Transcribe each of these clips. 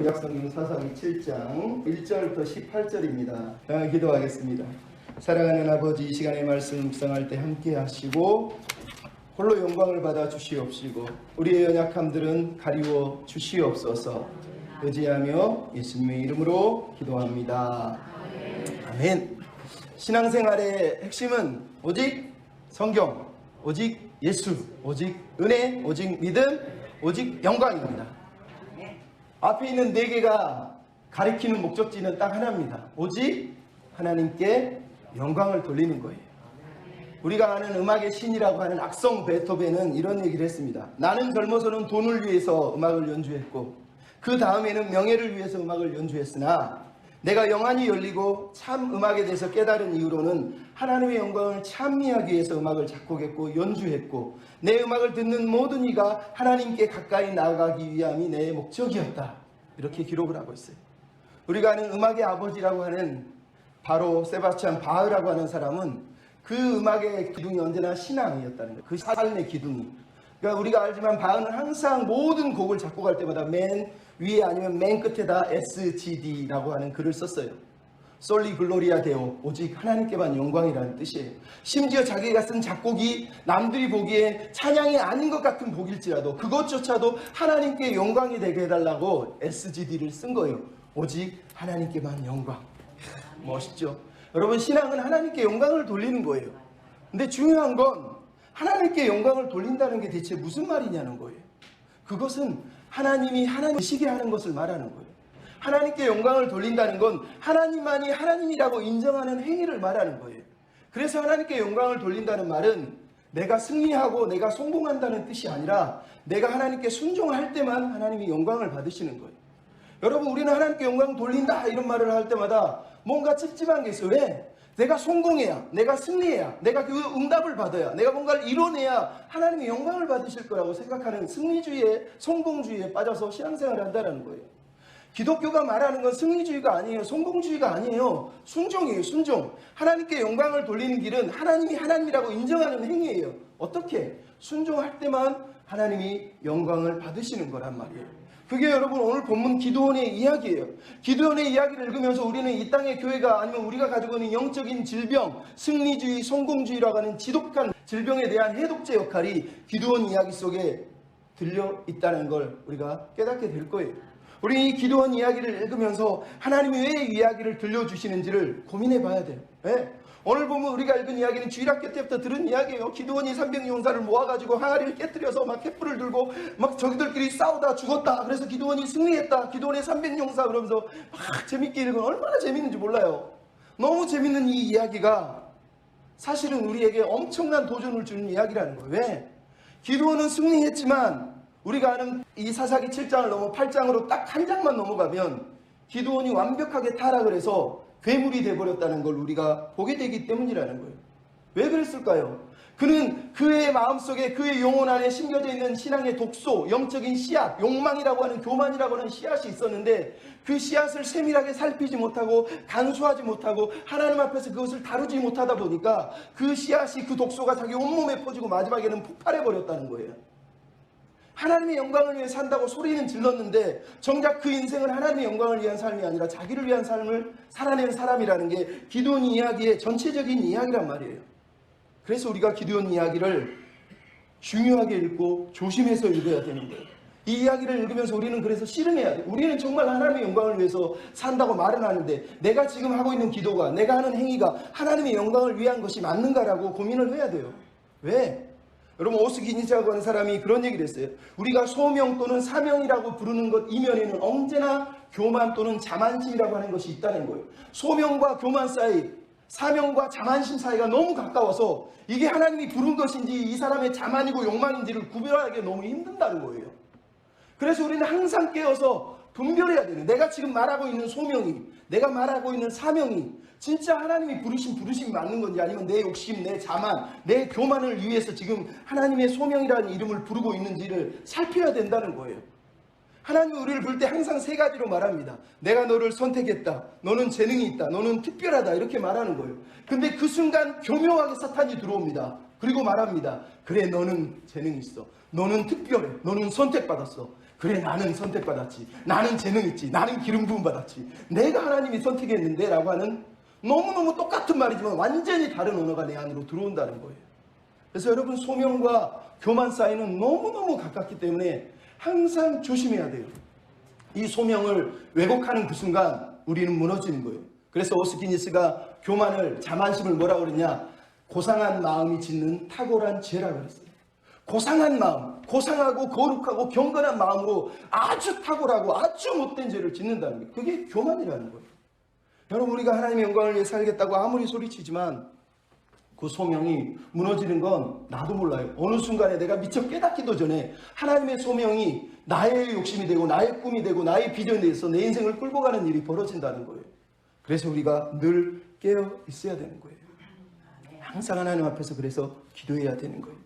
구약성경 사사기 7장 1절부터 18절입니다. 기도하겠습니다. 사랑하는 아버지, 이 시간에 말씀 묵상할 때 함께 하시고 홀로 영광을 받아 주시옵시고 우리의 연약함들은 가리워 주시옵소서. 의지하며 예수님의 이름으로 기도합니다. 아멘. 신앙생활의 핵심은 오직 성경, 오직 예수, 오직 은혜, 오직 믿음, 오직 영광입니다. 앞에 있는 네 개가 가리키는 목적지는 딱 하나입니다. 오직 하나님께 영광을 돌리는 거예요. 우리가 아는 음악의 신이라고 하는 악성 베토벤은 이런 얘기를 했습니다. 나는 젊어서는 돈을 위해서 음악을 연주했고 그 다음에는 명예를 위해서 음악을 연주했으나 내가 영안이 열리고 참 음악에 대해서 깨달은 이후로는 하나님의 영광을 찬미하기 위해서 음악을 작곡했고 연주했고 내 음악을 듣는 모든 이가 하나님께 가까이 나아가기 위함이 내 목적이었다. 이렇게 기록을 하고 있어요. 우리가 아는 음악의 아버지라고 하는 바로 세바스찬 바흐라고 하는 사람은 그 음악의 기둥이 언제나 신앙이었다는 거예요. 그 삶의 기둥이. 그러니까 우리가 알지만 바흐는 항상 모든 곡을 작곡할 때마다 맨 위에 아니면 맨 끝에다 SGD라고 하는 글을 썼어요. 솔리 글로리아 데오, 오직 하나님께만 영광이라는 뜻이에요. 심지어 자기가 쓴 작곡이 남들이 보기에 찬양이 아닌 것 같은 곡일지라도 그것조차도 하나님께 영광이 되게 해달라고 SGD를 쓴 거예요. 오직 하나님께만 영광. 멋있죠? 여러분, 신앙은 하나님께 영광을 돌리는 거예요. 근데 중요한 건 하나님께 영광을 돌린다는 게 대체 무슨 말이냐는 거예요. 그것은 하나님이 하나님이시게 하는 것을 말하는 거예요. 하나님께 영광을 돌린다는 건 하나님만이 하나님이라고 인정하는 행위를 말하는 거예요. 그래서 하나님께 영광을 돌린다는 말은 내가 승리하고 내가 성공한다는 뜻이 아니라 내가 하나님께 순종할 때만 하나님이 영광을 받으시는 거예요. 여러분, 우리는 하나님께 영광 돌린다 이런 말을 할 때마다 뭔가 찝찝한 게 있어요. 왜? 내가 성공해야, 내가 승리해야, 내가 그 응답을 받아야, 내가 뭔가를 이뤄내야 하나님의 영광을 받으실 거라고 생각하는 승리주의에, 성공주의에 빠져서 신앙생활을 한다는 거예요. 기독교가 말하는 건 승리주의가 아니에요. 성공주의가 아니에요. 순종이에요. 순종. 하나님께 영광을 돌리는 길은 하나님이 하나님이라고 인정하는 행위예요. 어떻게? 순종할 때만 하나님이 영광을 받으시는 거란 말이에요. 그게 여러분 오늘 본문 기드온의 이야기예요. 기드온의 이야기를 읽으면서 우리는 이 땅의 교회가 아니면 우리가 가지고 있는 영적인 질병, 승리주의, 성공주의라고 하는 지독한 질병에 대한 해독제 역할이 기드온 이야기 속에 들려 있다는 걸 우리가 깨닫게 될 거예요. 우리 이 기드온 이야기를 읽으면서 하나님이 왜 이 이야기를 들려주시는지를 고민해 봐야 돼요. 네? 오늘 보면 우리가 읽은 이야기는 주일학교 때부터 들은 이야기예요. 기드온이 300용사를 모아가지고 항아리를 깨뜨려서 막 횃불을 들고 막 저기들끼리 싸우다 죽었다. 그래서 기드온이 승리했다. 기드온의 300용사 그러면서 막 재밌게 읽으면 얼마나 재밌는지 몰라요. 너무 재밌는 이 이야기가 사실은 우리에게 엄청난 도전을 주는 이야기라는 거예요. 왜? 기드온은 승리했지만 우리가 아는 이 사사기 7장을 넘어 8장으로 딱 한 장만 넘어가면 기드온이 완벽하게 타락을 해서 괴물이 되어버렸다는 걸 우리가 보게 되기 때문이라는 거예요. 왜 그랬을까요? 그는 그의 마음속에 그의 영혼 안에 심겨져 있는 신앙의 독소, 영적인 씨앗, 욕망이라고 하는 교만이라고 하는 씨앗이 있었는데 그 씨앗을 세밀하게 살피지 못하고 간수하지 못하고 하나님 앞에서 그것을 다루지 못하다 보니까 그 씨앗이 그 독소가 자기 온몸에 퍼지고 마지막에는 폭발해버렸다는 거예요. 하나님의 영광을 위해 산다고 소리는 질렀는데 정작 그 인생은 하나님의 영광을 위한 삶이 아니라 자기를 위한 삶을 살아낸 사람이라는 게 기드온 이야기의 전체적인 이야기란 말이에요. 그래서 우리가 기드온 이야기를 중요하게 읽고 조심해서 읽어야 되는 거예요. 이 이야기를 읽으면서 우리는 그래서 씨름해야 돼요. 우리는 정말 하나님의 영광을 위해서 산다고 말은 하는데 내가 지금 하고 있는 기도가, 내가 하는 행위가 하나님의 영광을 위한 것이 맞는가라고 고민을 해야 돼요. 왜? 여러분, 오스기니자고 하는 사람이 그런 얘기를 했어요. 우리가 소명 또는 사명이라고 부르는 것 이면에는 언제나 교만 또는 자만심이라고 하는 것이 있다는 거예요. 소명과 교만 사이, 사명과 자만심 사이가 너무 가까워서 이게 하나님이 부른 것인지 이 사람의 자만이고 욕망인지를 구별하기 너무 힘든다는 거예요. 그래서 우리는 항상 깨어서 분별해야 되는, 내가 지금 말하고 있는 소명이, 내가 말하고 있는 사명이 진짜 하나님이 부르신 부르심이 맞는 건지 아니면 내 욕심, 내 자만, 내 교만을 위해서 지금 하나님의 소명이라는 이름을 부르고 있는지를 살펴야 된다는 거예요. 하나님이 우리를 볼 때 항상 세 가지로 말합니다. 내가 너를 선택했다. 너는 재능이 있다. 너는 특별하다. 이렇게 말하는 거예요. 근데 그 순간 교묘하게 사탄이 들어옵니다. 그리고 말합니다. 그래, 너는 재능이 있어. 너는 특별해. 너는 선택받았어. 그래, 나는 선택받았지, 나는 재능 있지, 나는 기름 부음 받았지, 내가 하나님이 선택했는데 라고 하는 너무너무 똑같은 말이지만 완전히 다른 언어가 내 안으로 들어온다는 거예요. 그래서 여러분, 소명과 교만 사이는 너무너무 가깝기 때문에 항상 조심해야 돼요. 이 소명을 왜곡하는 그 순간 우리는 무너지는 거예요. 그래서 오스키니스가 교만을, 자만심을 뭐라고 그랬냐, 고상한 마음이 짓는 탁월한 죄라고 그랬어요. 고상한 마음, 고상하고 거룩하고 경건한 마음으로 아주 탁월하고 아주 못된 죄를 짓는다는 거예요. 그게 교만이라는 거예요. 여러분, 우리가 하나님의 영광을 위해 살겠다고 아무리 소리치지만 그 소명이 무너지는 건 나도 몰라요. 어느 순간에 내가 미처 깨닫기도 전에 하나님의 소명이 나의 욕심이 되고 나의 꿈이 되고 나의 비전에 대해서 내 인생을 끌고 가는 일이 벌어진다는 거예요. 그래서 우리가 늘 깨어 있어야 되는 거예요. 항상 하나님 앞에서 그래서 기도해야 되는 거예요.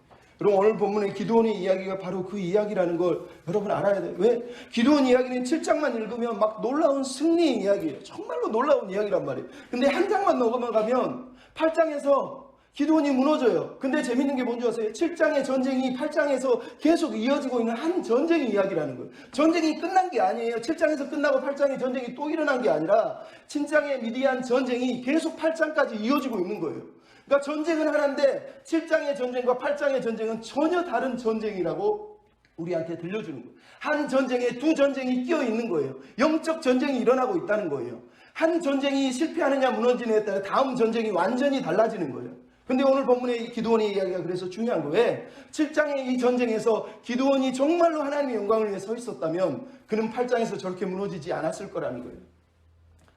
여러분, 오늘 본문의 기드온의 이야기가 바로 그 이야기라는 걸 여러분 알아야 돼요. 왜? 기드온 이야기는 7장만 읽으면 막 놀라운 승리의 이야기예요. 정말로 놀라운 이야기란 말이에요. 근데 한 장만 넘어가면 8장에서 기드온이 무너져요. 근데 재밌는 게 뭔지 아세요? 7장의 전쟁이 8장에서 계속 이어지고 있는 한 전쟁 이야기라는 거예요. 전쟁이 끝난 게 아니에요. 7장에서 끝나고 8장의 전쟁이 또 일어난 게 아니라 7장의 미디안 전쟁이 계속 8장까지 이어지고 있는 거예요. 그러니까 전쟁은 하나인데 7장의 전쟁과 8장의 전쟁은 전혀 다른 전쟁이라고 우리한테 들려주는 거예요. 한 전쟁에 두 전쟁이 끼어 있는 거예요. 영적 전쟁이 일어나고 있다는 거예요. 한 전쟁이 실패하느냐 무너지느냐에 따라 다음 전쟁이 완전히 달라지는 거예요. 근데 오늘 본문의 기드온의 이야기가 그래서 중요한 거예요. 왜? 7장의 이 전쟁에서 기드온이 정말로 하나님의 영광을 위해 서 있었다면 그는 8장에서 저렇게 무너지지 않았을 거라는 거예요.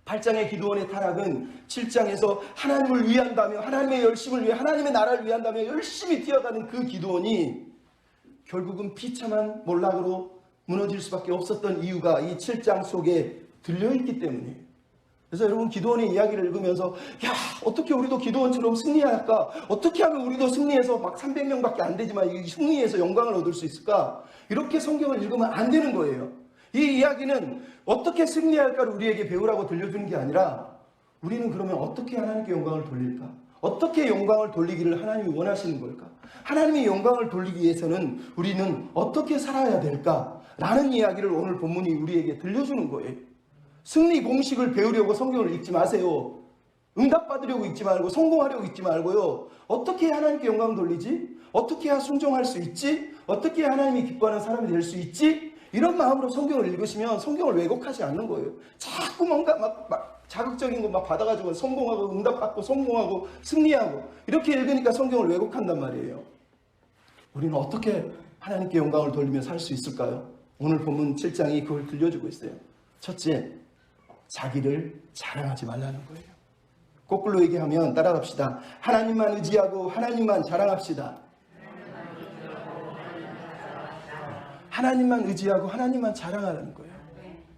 8장의 기드온의 타락은 7장에서 하나님을 위한다며, 하나님의 열심을 위해, 하나님의 나라를 위한다며 열심히 뛰어가는 그 기드온이 결국은 비참한 몰락으로 무너질 수밖에 없었던 이유가 이 7장 속에 들려있기 때문이에요. 그래서 여러분, 기드온의 이야기를 읽으면서 야, 어떻게 우리도 기드온처럼 승리할까? 어떻게 하면 우리도 승리해서 막 300명밖에 안 되지만 이 승리해서 영광을 얻을 수 있을까? 이렇게 성경을 읽으면 안 되는 거예요. 이 이야기는 어떻게 승리할까를 우리에게 배우라고 들려주는 게 아니라 우리는 그러면 어떻게 하나님께 영광을 돌릴까? 어떻게 영광을 돌리기를 하나님이 원하시는 걸까? 하나님의 영광을 돌리기 위해서는 우리는 어떻게 살아야 될까? 라는 이야기를 오늘 본문이 우리에게 들려주는 거예요. 승리 공식을 배우려고 성경을 읽지 마세요. 응답받으려고 읽지 말고 성공하려고 읽지 말고요. 어떻게 하나님께 영광을 돌리지? 어떻게 해야 순종할 수 있지? 어떻게 해야 하나님이 기뻐하는 사람이 될 수 있지? 이런 마음으로 성경을 읽으시면 성경을 왜곡하지 않는 거예요. 자꾸 뭔가 막 자극적인 거 막 받아가지고 성공하고 응답받고 성공하고 승리하고 이렇게 읽으니까 성경을 왜곡한단 말이에요. 우리는 어떻게 하나님께 영광을 돌리며 살 수 있을까요? 오늘 본문 7장이 그걸 들려주고 있어요. 첫째, 자기를 자랑하지 말라는 거예요. 거꾸로 얘기하면 따라갑시다. 하나님만 의지하고 하나님만 자랑합시다. 하나님만 의지하고 하나님만 자랑하라는 거예요.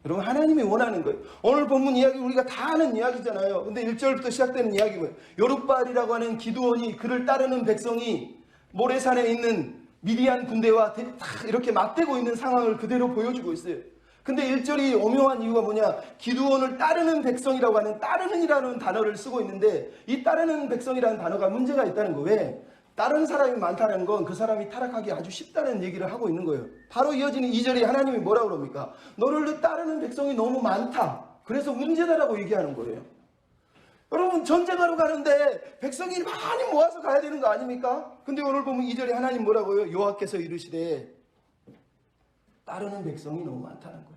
여러분, 하나님이 원하는 거예요. 오늘 본문 이야기 우리가 다 아는 이야기잖아요. 근데 1절부터 시작되는 이야기 뭐예요? 여룻바알이라고 하는 기드온이 그를 따르는 백성이 모래산에 있는 미디안 군대와 다 이렇게 맞대고 있는 상황을 그대로 보여주고 있어요. 근데 1절이 오묘한 이유가 뭐냐? 기드온을 따르는 백성이라고 하는 따르는이라는 단어를 쓰고 있는데 이 따르는 백성이라는 단어가 문제가 있다는 거예요. 왜? 다른 사람이 많다는 건 그 사람이 타락하기 아주 쉽다는 얘기를 하고 있는 거예요. 바로 이어지는 2절에 하나님이 뭐라고 그럽니까? 너를 따르는 백성이 너무 많다. 그래서 문제다라고 얘기하는 거예요. 여러분, 전쟁하러 가는데 백성이 많이 모아서 가야 되는 거 아닙니까? 근데 오늘 보면 2절에 하나님 뭐라고요? 여호와께서 이르시되 따르는 백성이 너무 많다는 거예요.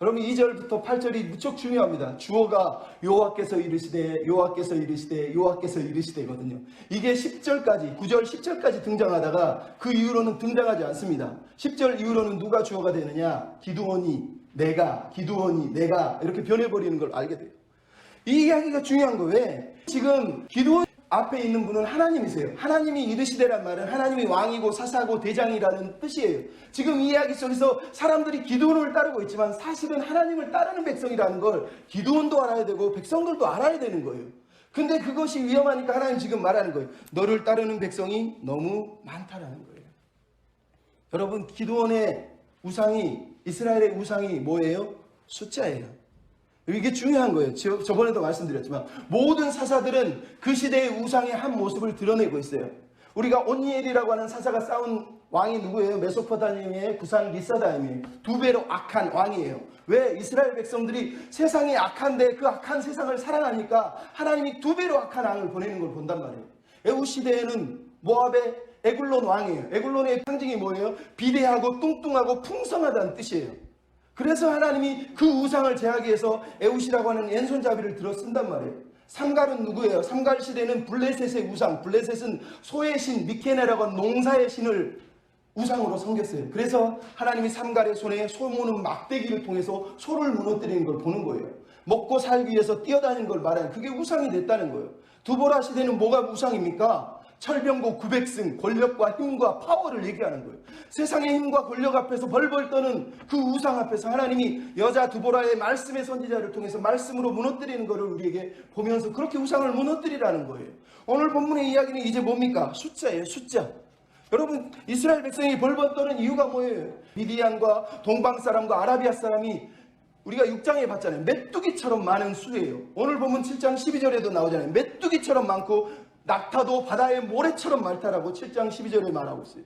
여러분, 2절부터 8절이 무척 중요합니다. 주어가 여호와께서 이르시되 여호와께서 이르시되 여호와께서 이르시되거든요. 이게 10절까지 9절 10절까지 등장하다가 그 이후로는 등장하지 않습니다. 10절 이후로는 누가 주어가 되느냐? 기드온이 내가 이렇게 변해버리는 걸 알게 돼요. 이 이야기가 중요한 거예요. 왜? 지금 기드온 앞에 있는 분은 하나님이세요. 하나님이 이르시되란 말은 하나님이 왕이고 사사고 대장이라는 뜻이에요. 지금 이 이야기 속에서 사람들이 기드온을 따르고 있지만 사실은 하나님을 따르는 백성이라는 걸 기드온도 알아야 되고 백성들도 알아야 되는 거예요. 근데 그것이 위험하니까 하나님 지금 말하는 거예요. 너를 따르는 백성이 너무 많다라는 거예요. 여러분, 기드온의 우상이, 이스라엘의 우상이 뭐예요? 숫자예요. 이게 중요한 거예요. 저번에도 말씀드렸지만 모든 사사들은 그 시대의 우상의 한 모습을 드러내고 있어요. 우리가 온니엘이라고 하는 사사가 싸운 왕이 누구예요? 메소포타미아의 구산 리사다임이에요. 2배로 악한 왕이에요. 왜? 이스라엘 백성들이 세상이 악한데 그 악한 세상을 사랑하니까 하나님이 2배로 악한 왕을 보내는 걸 본단 말이에요. 에후 시대에는 모압의 에글론 왕이에요. 에글론의 상징이 뭐예요? 비대하고 뚱뚱하고 풍성하다는 뜻이에요. 그래서 하나님이 그 우상을 제하기 위해서 에훗이라고 하는 왼손잡이를 들어 쓴단 말이에요. 삼갈은 누구예요? 삼갈 시대는 블레셋의 우상, 블레셋은 소의 신 미케네라고 하는 농사의 신을 우상으로 섬겼어요. 그래서 하나님이 삼갈의 손에 소 무는 막대기를 통해서 소를 무너뜨리는 걸 보는 거예요. 먹고 살기 위해서 뛰어다니는 걸 말하는, 그게 우상이 됐다는 거예요. 두보라 시대는 뭐가 우상입니까? 철병고 900승, 권력과 힘과 파워를 얘기하는 거예요. 세상의 힘과 권력 앞에서 벌벌 떠는 그 우상 앞에서 하나님이 여자 두보라의 말씀의 선지자를 통해서 말씀으로 무너뜨리는 것을 우리에게 보면서 그렇게 우상을 무너뜨리라는 거예요. 오늘 본문의 이야기는 이제 뭡니까? 숫자예요. 숫자. 여러분, 이스라엘 백성이 벌벌 떠는 이유가 뭐예요? 미디안과 동방 사람과 아라비아 사람이 우리가 6장에 봤잖아요. 메뚜기처럼 많은 수예요. 오늘 보면 7장 12절에도 나오잖아요. 메뚜기처럼 많고 낙타도 바다의 모래처럼 많다라고 7장 12절에 말하고 있어요.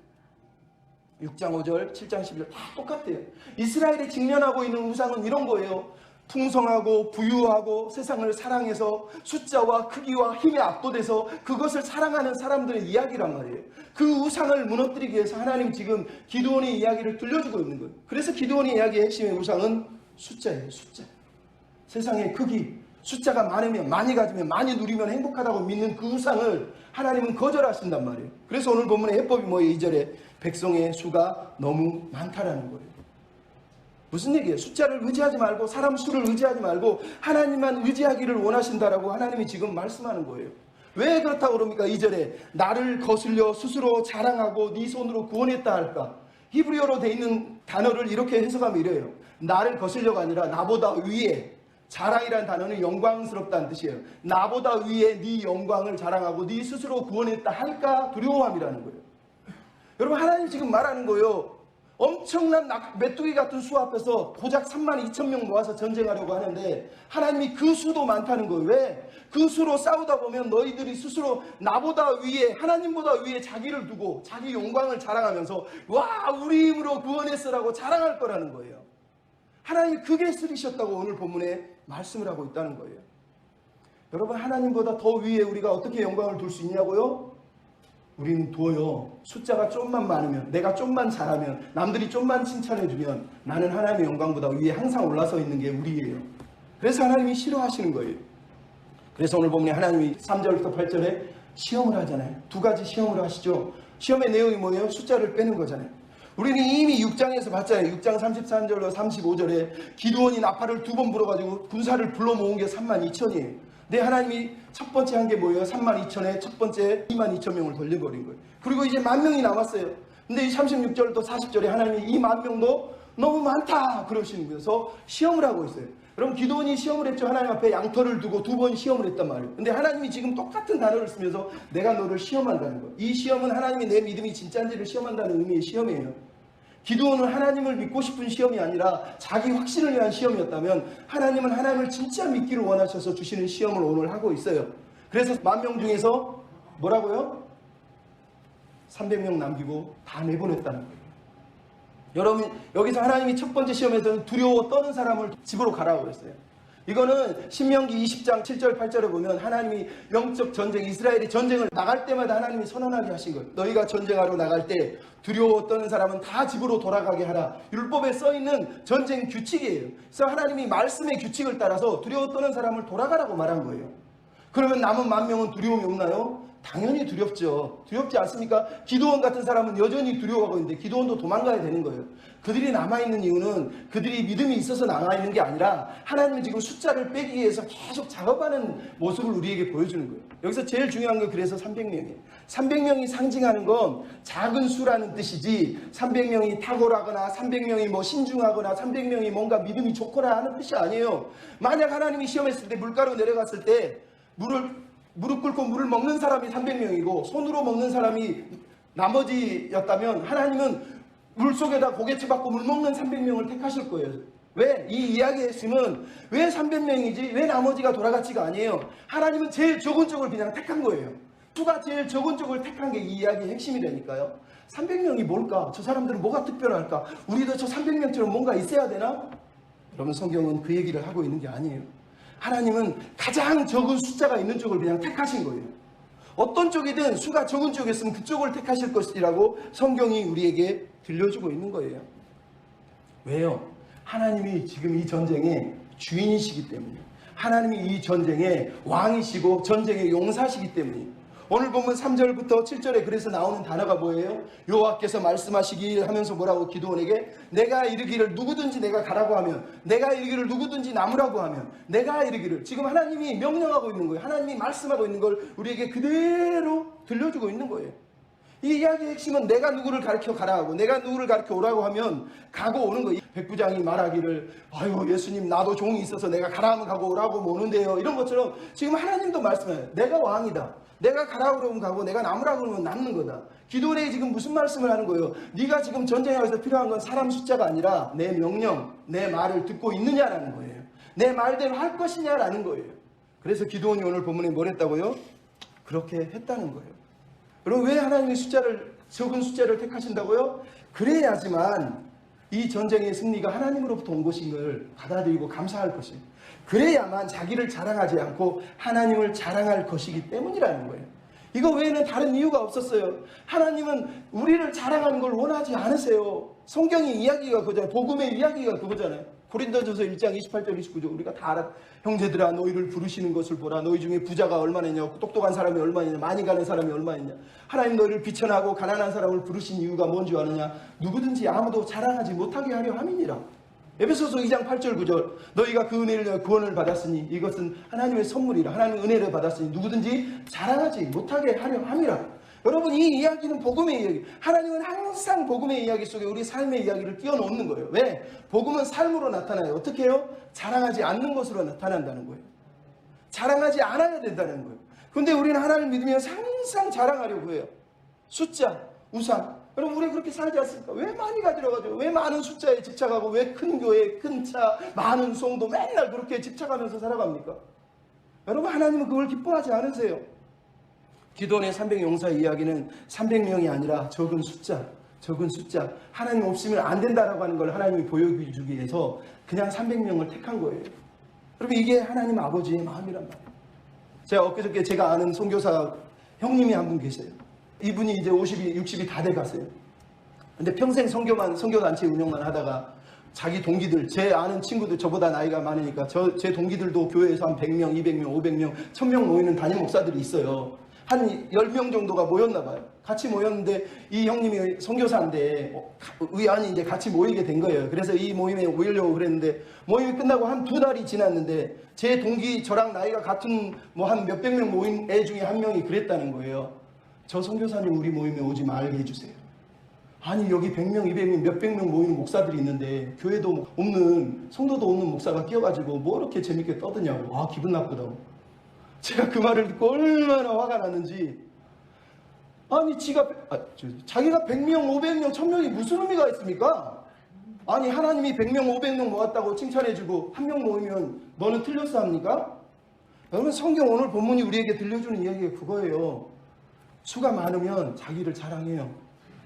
6장 5절, 7장 12절 다 똑같아요. 이스라엘이 직면하고 있는 우상은 이런 거예요. 풍성하고 부유하고 세상을 사랑해서 숫자와 크기와 힘에 압도돼서 그것을 사랑하는 사람들의 이야기란 말이에요. 그 우상을 무너뜨리기 위해서 하나님 지금 기드온의 이야기를 들려주고 있는 거예요. 그래서 기드온의 이야기의 핵심의 우상은 숫자예요. 숫자. 세상의 크기, 숫자가 많으면, 많이 가지면, 많이 누리면 행복하다고 믿는 그 우상을 하나님은 거절하신단 말이에요. 그래서 오늘 본문의 해법이 뭐예요? 2절에 백성의 수가 너무 많다라는 거예요. 무슨 얘기예요? 숫자를 의지하지 말고 사람 수를 의지하지 말고 하나님만 의지하기를 원하신다라고 하나님이 지금 말씀하는 거예요. 왜 그렇다고 그럽니까? 2절에 나를 거슬려 스스로 자랑하고 네 손으로 구원했다 할까? 히브리어로 돼 있는 단어를 이렇게 해석하면 이래요. 나를 거슬려가 아니라 나보다 위에, 자랑이라는 단어는 영광스럽다는 뜻이에요. 나보다 위에 네 영광을 자랑하고 네 스스로 구원했다 할까 두려워함이라는 거예요. 여러분, 하나님 지금 말하는 거예요. 엄청난 메뚜기 같은 수 앞에서 고작 32,000명 모아서 전쟁하려고 하는데 하나님이 그 수도 많다는 거예요. 왜? 그 수로 싸우다 보면 너희들이 스스로 나보다 위에, 하나님보다 위에 자기를 두고 자기 영광을 자랑하면서 와, 우리 힘으로 구원했어라고 자랑할 거라는 거예요. 하나님이 그게 쓰리셨다고 오늘 본문에 말씀을 하고 있다는 거예요. 여러분, 하나님보다 더 위에 우리가 어떻게 영광을 둘 수 있냐고요? 우리는 둬요. 숫자가 좀만 많으면, 내가 좀만 잘하면, 남들이 좀만 칭찬해주면 나는 하나님의 영광보다 위에 항상 올라서 있는 게 우리예요. 그래서 하나님이 싫어하시는 거예요. 그래서 오늘 보면 하나님이 3절부터 8절에 시험을 하잖아요. 2가지 시험을 하시죠. 시험의 내용이 뭐예요? 숫자를 빼는 거잖아요. 우리는 이미 6장에서 봤잖아요. 6장 33절로 35절에 기드온이 나팔을 2번 불어가지고 군사를 불러 모은 게 32,000이에요. 근데 하나님이 첫 번째 한 게 뭐예요? 32,000에 첫 번째 22,000명을 돌려버린 거예요. 그리고 이제 10,000명이 남았어요. 근데 이 36절부터 40절에 하나님이 이 10,000명도 너무 많다 그러시는 거예요. 그래서 시험을 하고 있어요. 여러분, 기드온이 시험을 했죠. 하나님 앞에 양털을 두고 2번 시험을 했단 말이에요. 근데 하나님이 지금 똑같은 단어를 쓰면서 내가 너를 시험한다는 거예요. 이 시험은 하나님이 내 믿음이 진짜인지를 시험한다는 의미의 시험이에요. 기드온은 하나님을 믿고 싶은 시험이 아니라 자기 확신을 위한 시험이었다면 하나님은 하나님을 진짜 믿기를 원하셔서 주시는 시험을 오늘 하고 있어요. 그래서 10,000명 중에서 뭐라고요? 300명 남기고 다 내보냈다는 거예요. 여러분, 여기서 하나님이 첫 번째 시험에서는 두려워 떠는 사람을 집으로 가라고 그랬어요. 이거는 신명기 20장 7절 8절에 보면 하나님이 영적 전쟁, 이스라엘이 전쟁을 나갈 때마다 하나님이 선언하게 하신 거예요. 너희가 전쟁하러 나갈 때 두려워 떠는 사람은 다 집으로 돌아가게 하라. 율법에 써있는 전쟁 규칙이에요. 그래서 하나님이 말씀의 규칙을 따라서 두려워 떠는 사람을 돌아가라고 말한 거예요. 그러면 남은 10,000명은 두려움이 없나요? 당연히 두렵죠. 두렵지 않습니까? 기드온 같은 사람은 여전히 두려워하고 있는데 기드온도 도망가야 되는 거예요. 그들이 남아있는 이유는 그들이 믿음이 있어서 남아있는 게 아니라 하나님은 지금 숫자를 빼기 위해서 계속 작업하는 모습을 우리에게 보여주는 거예요. 여기서 제일 중요한 건 그래서 300명이에요. 300명이 상징하는 건 작은 수라는 뜻이지 300명이 탁월하거나 300명이 뭐 신중하거나 300명이 뭔가 믿음이 좋거나 하는 뜻이 아니에요. 만약 하나님이 시험했을 때 물가로 내려갔을 때 무릎 꿇고 물을 먹는 사람이 300명이고 손으로 먹는 사람이 나머지였다면 하나님은 물속에다 고갯집 받고 물 먹는 300명을 택하실 거예요. 왜? 이 이야기의 핵심은 왜 300명이지? 왜 나머지가 돌아갔지가 아니에요. 하나님은 제일 적은 쪽을 그냥 택한 거예요. 수가 제일 적은 쪽을 택한 게 이 이야기의 핵심이라니까요. 300명이 뭘까? 저 사람들은 뭐가 특별할까? 우리도 저 300명처럼 뭔가 있어야 되나? 여러분, 성경은 그 얘기를 하고 있는 게 아니에요. 하나님은 가장 적은 숫자가 있는 쪽을 그냥 택하신 거예요. 어떤 쪽이든 수가 적은 쪽이었으면 그쪽을 택하실 것이라고 성경이 우리에게 들려주고 있는 거예요. 왜요? 하나님이 지금 이 전쟁의 주인이시기 때문이에요. 하나님이 이 전쟁의 왕이시고 전쟁의 용사시기 때문이에요. 오늘 보면 3절부터 7절에 그래서 나오는 단어가 뭐예요? 여호와께서 말씀하시길 하면서 뭐라고? 기드온에게 내가 이르기를 누구든지 내가 가라고 하면, 내가 이르기를 누구든지 남으라고 하면, 내가 이르기를, 지금 하나님이 명령하고 있는 거예요. 하나님이 말씀하고 있는 걸 우리에게 그대로 들려주고 있는 거예요. 이 이야기의 핵심은 내가 누구를 가르쳐 가라 하고 내가 누구를 가르쳐 오라고 하면 가고 오는 거예요. 백부장이 말하기를 아유 예수님 나도 종이 있어서 내가 가라 하면 가고 오라고 오는데요, 이런 것처럼 지금 하나님도 말씀해요. 내가 왕이다. 내가 가라고 그러면 가고 내가 남으라고 그러면 남는 거다. 기도원에 지금 무슨 말씀을 하는 거예요? 네가 지금 전쟁에 가서 필요한 건 사람 숫자가 아니라 내 명령, 내 말을 듣고 있느냐라는 거예요. 내 말대로 할 것이냐라는 거예요. 그래서 기도원이 오늘 본문에 뭘 했다고요? 그렇게 했다는 거예요. 그럼 왜 하나님이 적은 숫자를 택하신다고요? 그래야지만 이 전쟁의 승리가 하나님으로부터 온 것인 걸 받아들이고 감사할 것이에요. 그래야만 자기를 자랑하지 않고 하나님을 자랑할 것이기 때문이라는 거예요. 이거 외에는 다른 이유가 없었어요. 하나님은 우리를 자랑하는 걸 원하지 않으세요. 성경의 이야기가 그거잖아요. 복음의 이야기가 그거잖아요. 고린도전서 1장 28절 29절 우리가 다 알아. 형제들아 너희를 부르시는 것을 보라. 너희 중에 부자가 얼마나 있냐, 똑똑한 사람이 얼마나 있냐, 많이 가는 사람이 얼마나 있냐. 하나님 너희를 비천하고 가난한 사람을 부르신 이유가 뭔지 아느냐? 누구든지 아무도 자랑하지 못하게 하려 함이니라. 에베소서 2장 8절 9절 너희가 그 은혜를 내어 구원을 받았으니 이것은 하나님의 선물이라. 하나님의 은혜를 받았으니 누구든지 자랑하지 못하게 하려 함이라. 여러분, 이 이야기는 복음의 이야기. 하나님은 항상 복음의 이야기 속에 우리 삶의 이야기를 끼워넣는 거예요. 왜? 복음은 삶으로 나타나요. 어떻게 해요? 자랑하지 않는 것으로 나타난다는 거예요. 자랑하지 않아야 된다는 거예요. 근데 우리는 하나님을 믿으면 항상 자랑하려고 해요. 숫자, 우상. 여러분, 우리 그렇게 살지 않습니까? 왜 많이 가지러가지고, 왜 많은 숫자에 집착하고, 왜 큰 교회, 큰 차, 많은 송도 맨날 그렇게 집착하면서 살아갑니까? 여러분, 하나님은 그걸 기뻐하지 않으세요. 기도원의 300용사 이야기는 300명이 아니라 적은 숫자. 하나님 없으면 안 된다라고 하는 걸 하나님이 보여주기 위해서 그냥 300명을 택한 거예요. 여러분, 이게 하나님 아버지의 마음이란 말이에요. 제가 엊그저께 제가 아는 선교사 형님이 한 분 계세요. 이분이 이제 50이, 60이 다 돼가세요. 근데 평생 선교단체 운영만 하다가 자기 동기들, 제 아는 친구들 저보다 나이가 많으니까 제 동기들도 교회에서 한 100명, 200명, 500명, 1000명 모이는 담임 목사들이 있어요. 한 10명 정도가 모였나 봐요. 같이 모였는데 이 형님이 선교사인데 의안이 이제 같이 모이게 된 거예요. 그래서 이 모임에 모이려고 그랬는데 모임이 끝나고 한 2달이 지났는데 제 동기 저랑 나이가 같은 뭐 한 몇백 명 모인 애 중에 한 명이 그랬다는 거예요. 저 선교사님 우리 모임에 오지 말게 해주세요. 아니 여기 100명, 200명, 몇백 명 모이는 목사들이 있는데 교회도 없는, 성도도 없는 목사가 끼어가지고 뭐 이렇게 재밌게 떠드냐고. 아 기분 나쁘다고. 제가 그 말을 듣고 얼마나 화가 났는지. 아니 자기가 100명, 500명, 1000명이 무슨 의미가 있습니까? 아니 하나님이 100명, 500명 모았다고 칭찬해주고 한 명 모이면 너는 틀렸어 합니까? 여러분, 성경 오늘 본문이 우리에게 들려주는 이야기가 그거예요. 수가 많으면 자기를 자랑해요.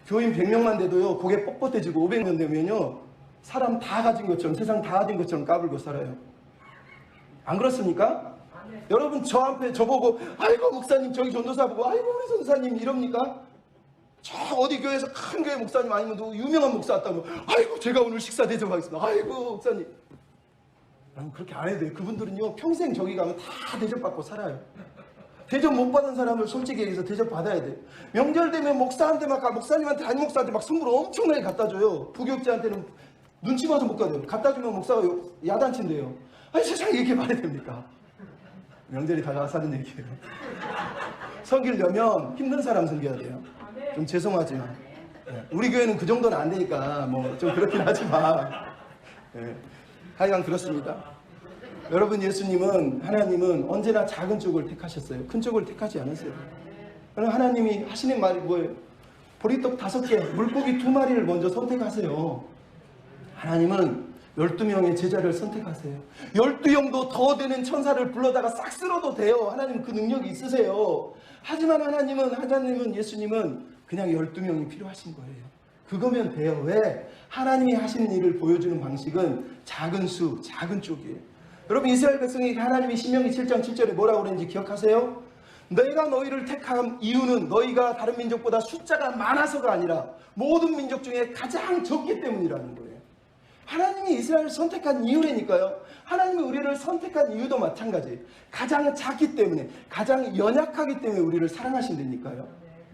교인 100명만 돼도요 고개 뻣뻣해지고 500명 되면요 사람 다 가진 것처럼, 세상 다 가진 것처럼 까불고 살아요. 안 그렇습니까? 여러분, 저보고 아이고 목사님, 저기 전도사 보고 아이고 우리 전도사님 이럽니까? 저 어디 교회에서 큰 교회 목사님 아니면 누구 유명한 목사 왔다고 아이고 제가 오늘 식사 대접하겠습니다. 아이고 목사님. 여러분, 그렇게 안 해도 돼요. 그분들은요 평생 저기 가면 다 대접받고 살아요. 대접 못 받은 사람을 솔직히 얘기해서 대접 받아야 돼요. 명절 되면 목사님한테 담임 목사한테 막 선물 엄청나게 갖다 줘요. 부교육자한테는 눈치 봐서 못 가요. 갖다 주면 목사가 야단친대요. 아니 세상에 이렇게 말해야 됩니까? 명절이 다가와서 하는 얘기예요. 섬기려면 힘든 사람 섬겨야 돼요. 좀 죄송하지만 우리 교회는 그 정도는 안 되니까 뭐 좀 그렇긴 하지만 하여간 그렇습니다. 여러분, 하나님은 언제나 작은 쪽을 택하셨어요. 큰 쪽을 택하지 않으세요. 그럼 하나님이 하시는 말이 뭐예요? 보리떡 5개, 물고기 2마리를 먼저 선택하세요. 하나님은 12명의 제자를 선택하세요. 12형도 더 되는 천사를 불러다가 싹 쓸어도 돼요. 하나님 그 능력이 있으세요. 하지만 하나님은 예수님은 그냥 12명이 필요하신 거예요. 그거면 돼요. 왜? 하나님이 하시는 일을 보여주는 방식은 작은 수, 작은 쪽이에요. 여러분, 이스라엘 백성이 하나님이 신명기 7장 7절에 뭐라고 그랬는지 기억하세요? 내가 너희를 택한 이유는 너희가 다른 민족보다 숫자가 많아서가 아니라 모든 민족 중에 가장 적기 때문이라는 거예요. 하나님이 이스라엘을 선택한 이유라니까요. 하나님이 우리를 선택한 이유도 마찬가지예요. 가장 작기 때문에, 가장 연약하기 때문에 우리를 사랑하신다니까요.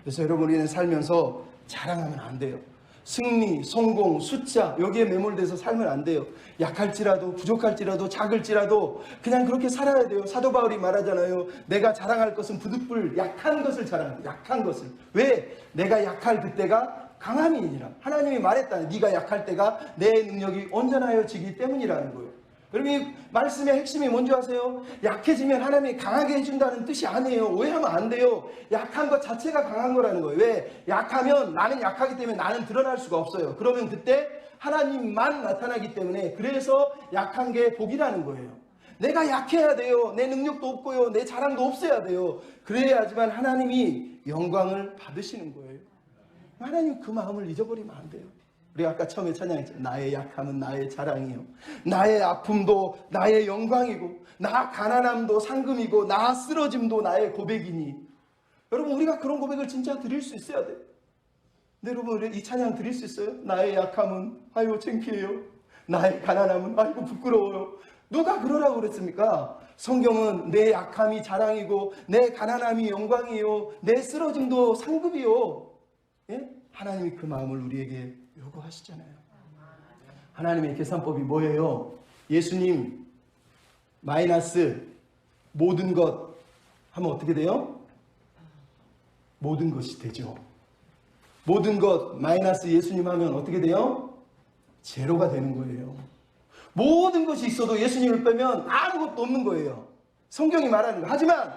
그래서 여러분, 우리는 살면서 자랑하면 안 돼요. 승리, 성공, 숫자 여기에 매몰돼서 살면 안 돼요. 약할지라도 부족할지라도 작을지라도 그냥 그렇게 살아야 돼요. 사도 바울이 말하잖아요. 내가 자랑할 것은 부득불 약한 것을 자랑한다. 약한 것을. 왜? 내가 약할 그때가 강함이니라. 하나님이 말했다. 네가 약할 때가 내 능력이 온전하여지기 때문이라는 거예요. 여러분, 이 말씀의 핵심이 뭔지 아세요? 약해지면 하나님이 강하게 해준다는 뜻이 아니에요. 오해하면 안 돼요. 약한 것 자체가 강한 거라는 거예요. 왜? 약하면 나는 약하기 때문에 나는 드러날 수가 없어요. 그러면 그때 하나님만 나타나기 때문에, 그래서 약한 게 복이라는 거예요. 내가 약해야 돼요. 내 능력도 없고요. 내 자랑도 없어야 돼요. 그래야지만 하나님이 영광을 받으시는 거예요. 하나님 그 마음을 잊어버리면 안 돼요. 우리 아까 처음에 찬양했잖아요. 나의 약함은 나의 자랑이요, 나의 아픔도 나의 영광이고, 나 가난함도 상금이고, 나 쓰러짐도 나의 고백이니. 여러분, 우리가 그런 고백을 진짜 드릴 수 있어야 돼요. 근데 여러분, 이 찬양 드릴 수 있어요? 나의 약함은 아이고 창피해요, 나의 가난함은 아이고 부끄러워요. 누가 그러라고 그랬습니까? 성경은 내 약함이 자랑이고 내 가난함이 영광이요, 내 쓰러짐도 상급이요. 예? 하나님이 그 마음을 우리에게 요구하시잖아요. 하나님의 계산법이 뭐예요? 예수님 마이너스 모든 것 하면 어떻게 돼요? 모든 것이 되죠. 모든 것 마이너스 예수님 하면 어떻게 돼요? 제로가 되는 거예요. 모든 것이 있어도 예수님을 빼면 아무것도 없는 거예요. 성경이 말하는 거. 하지만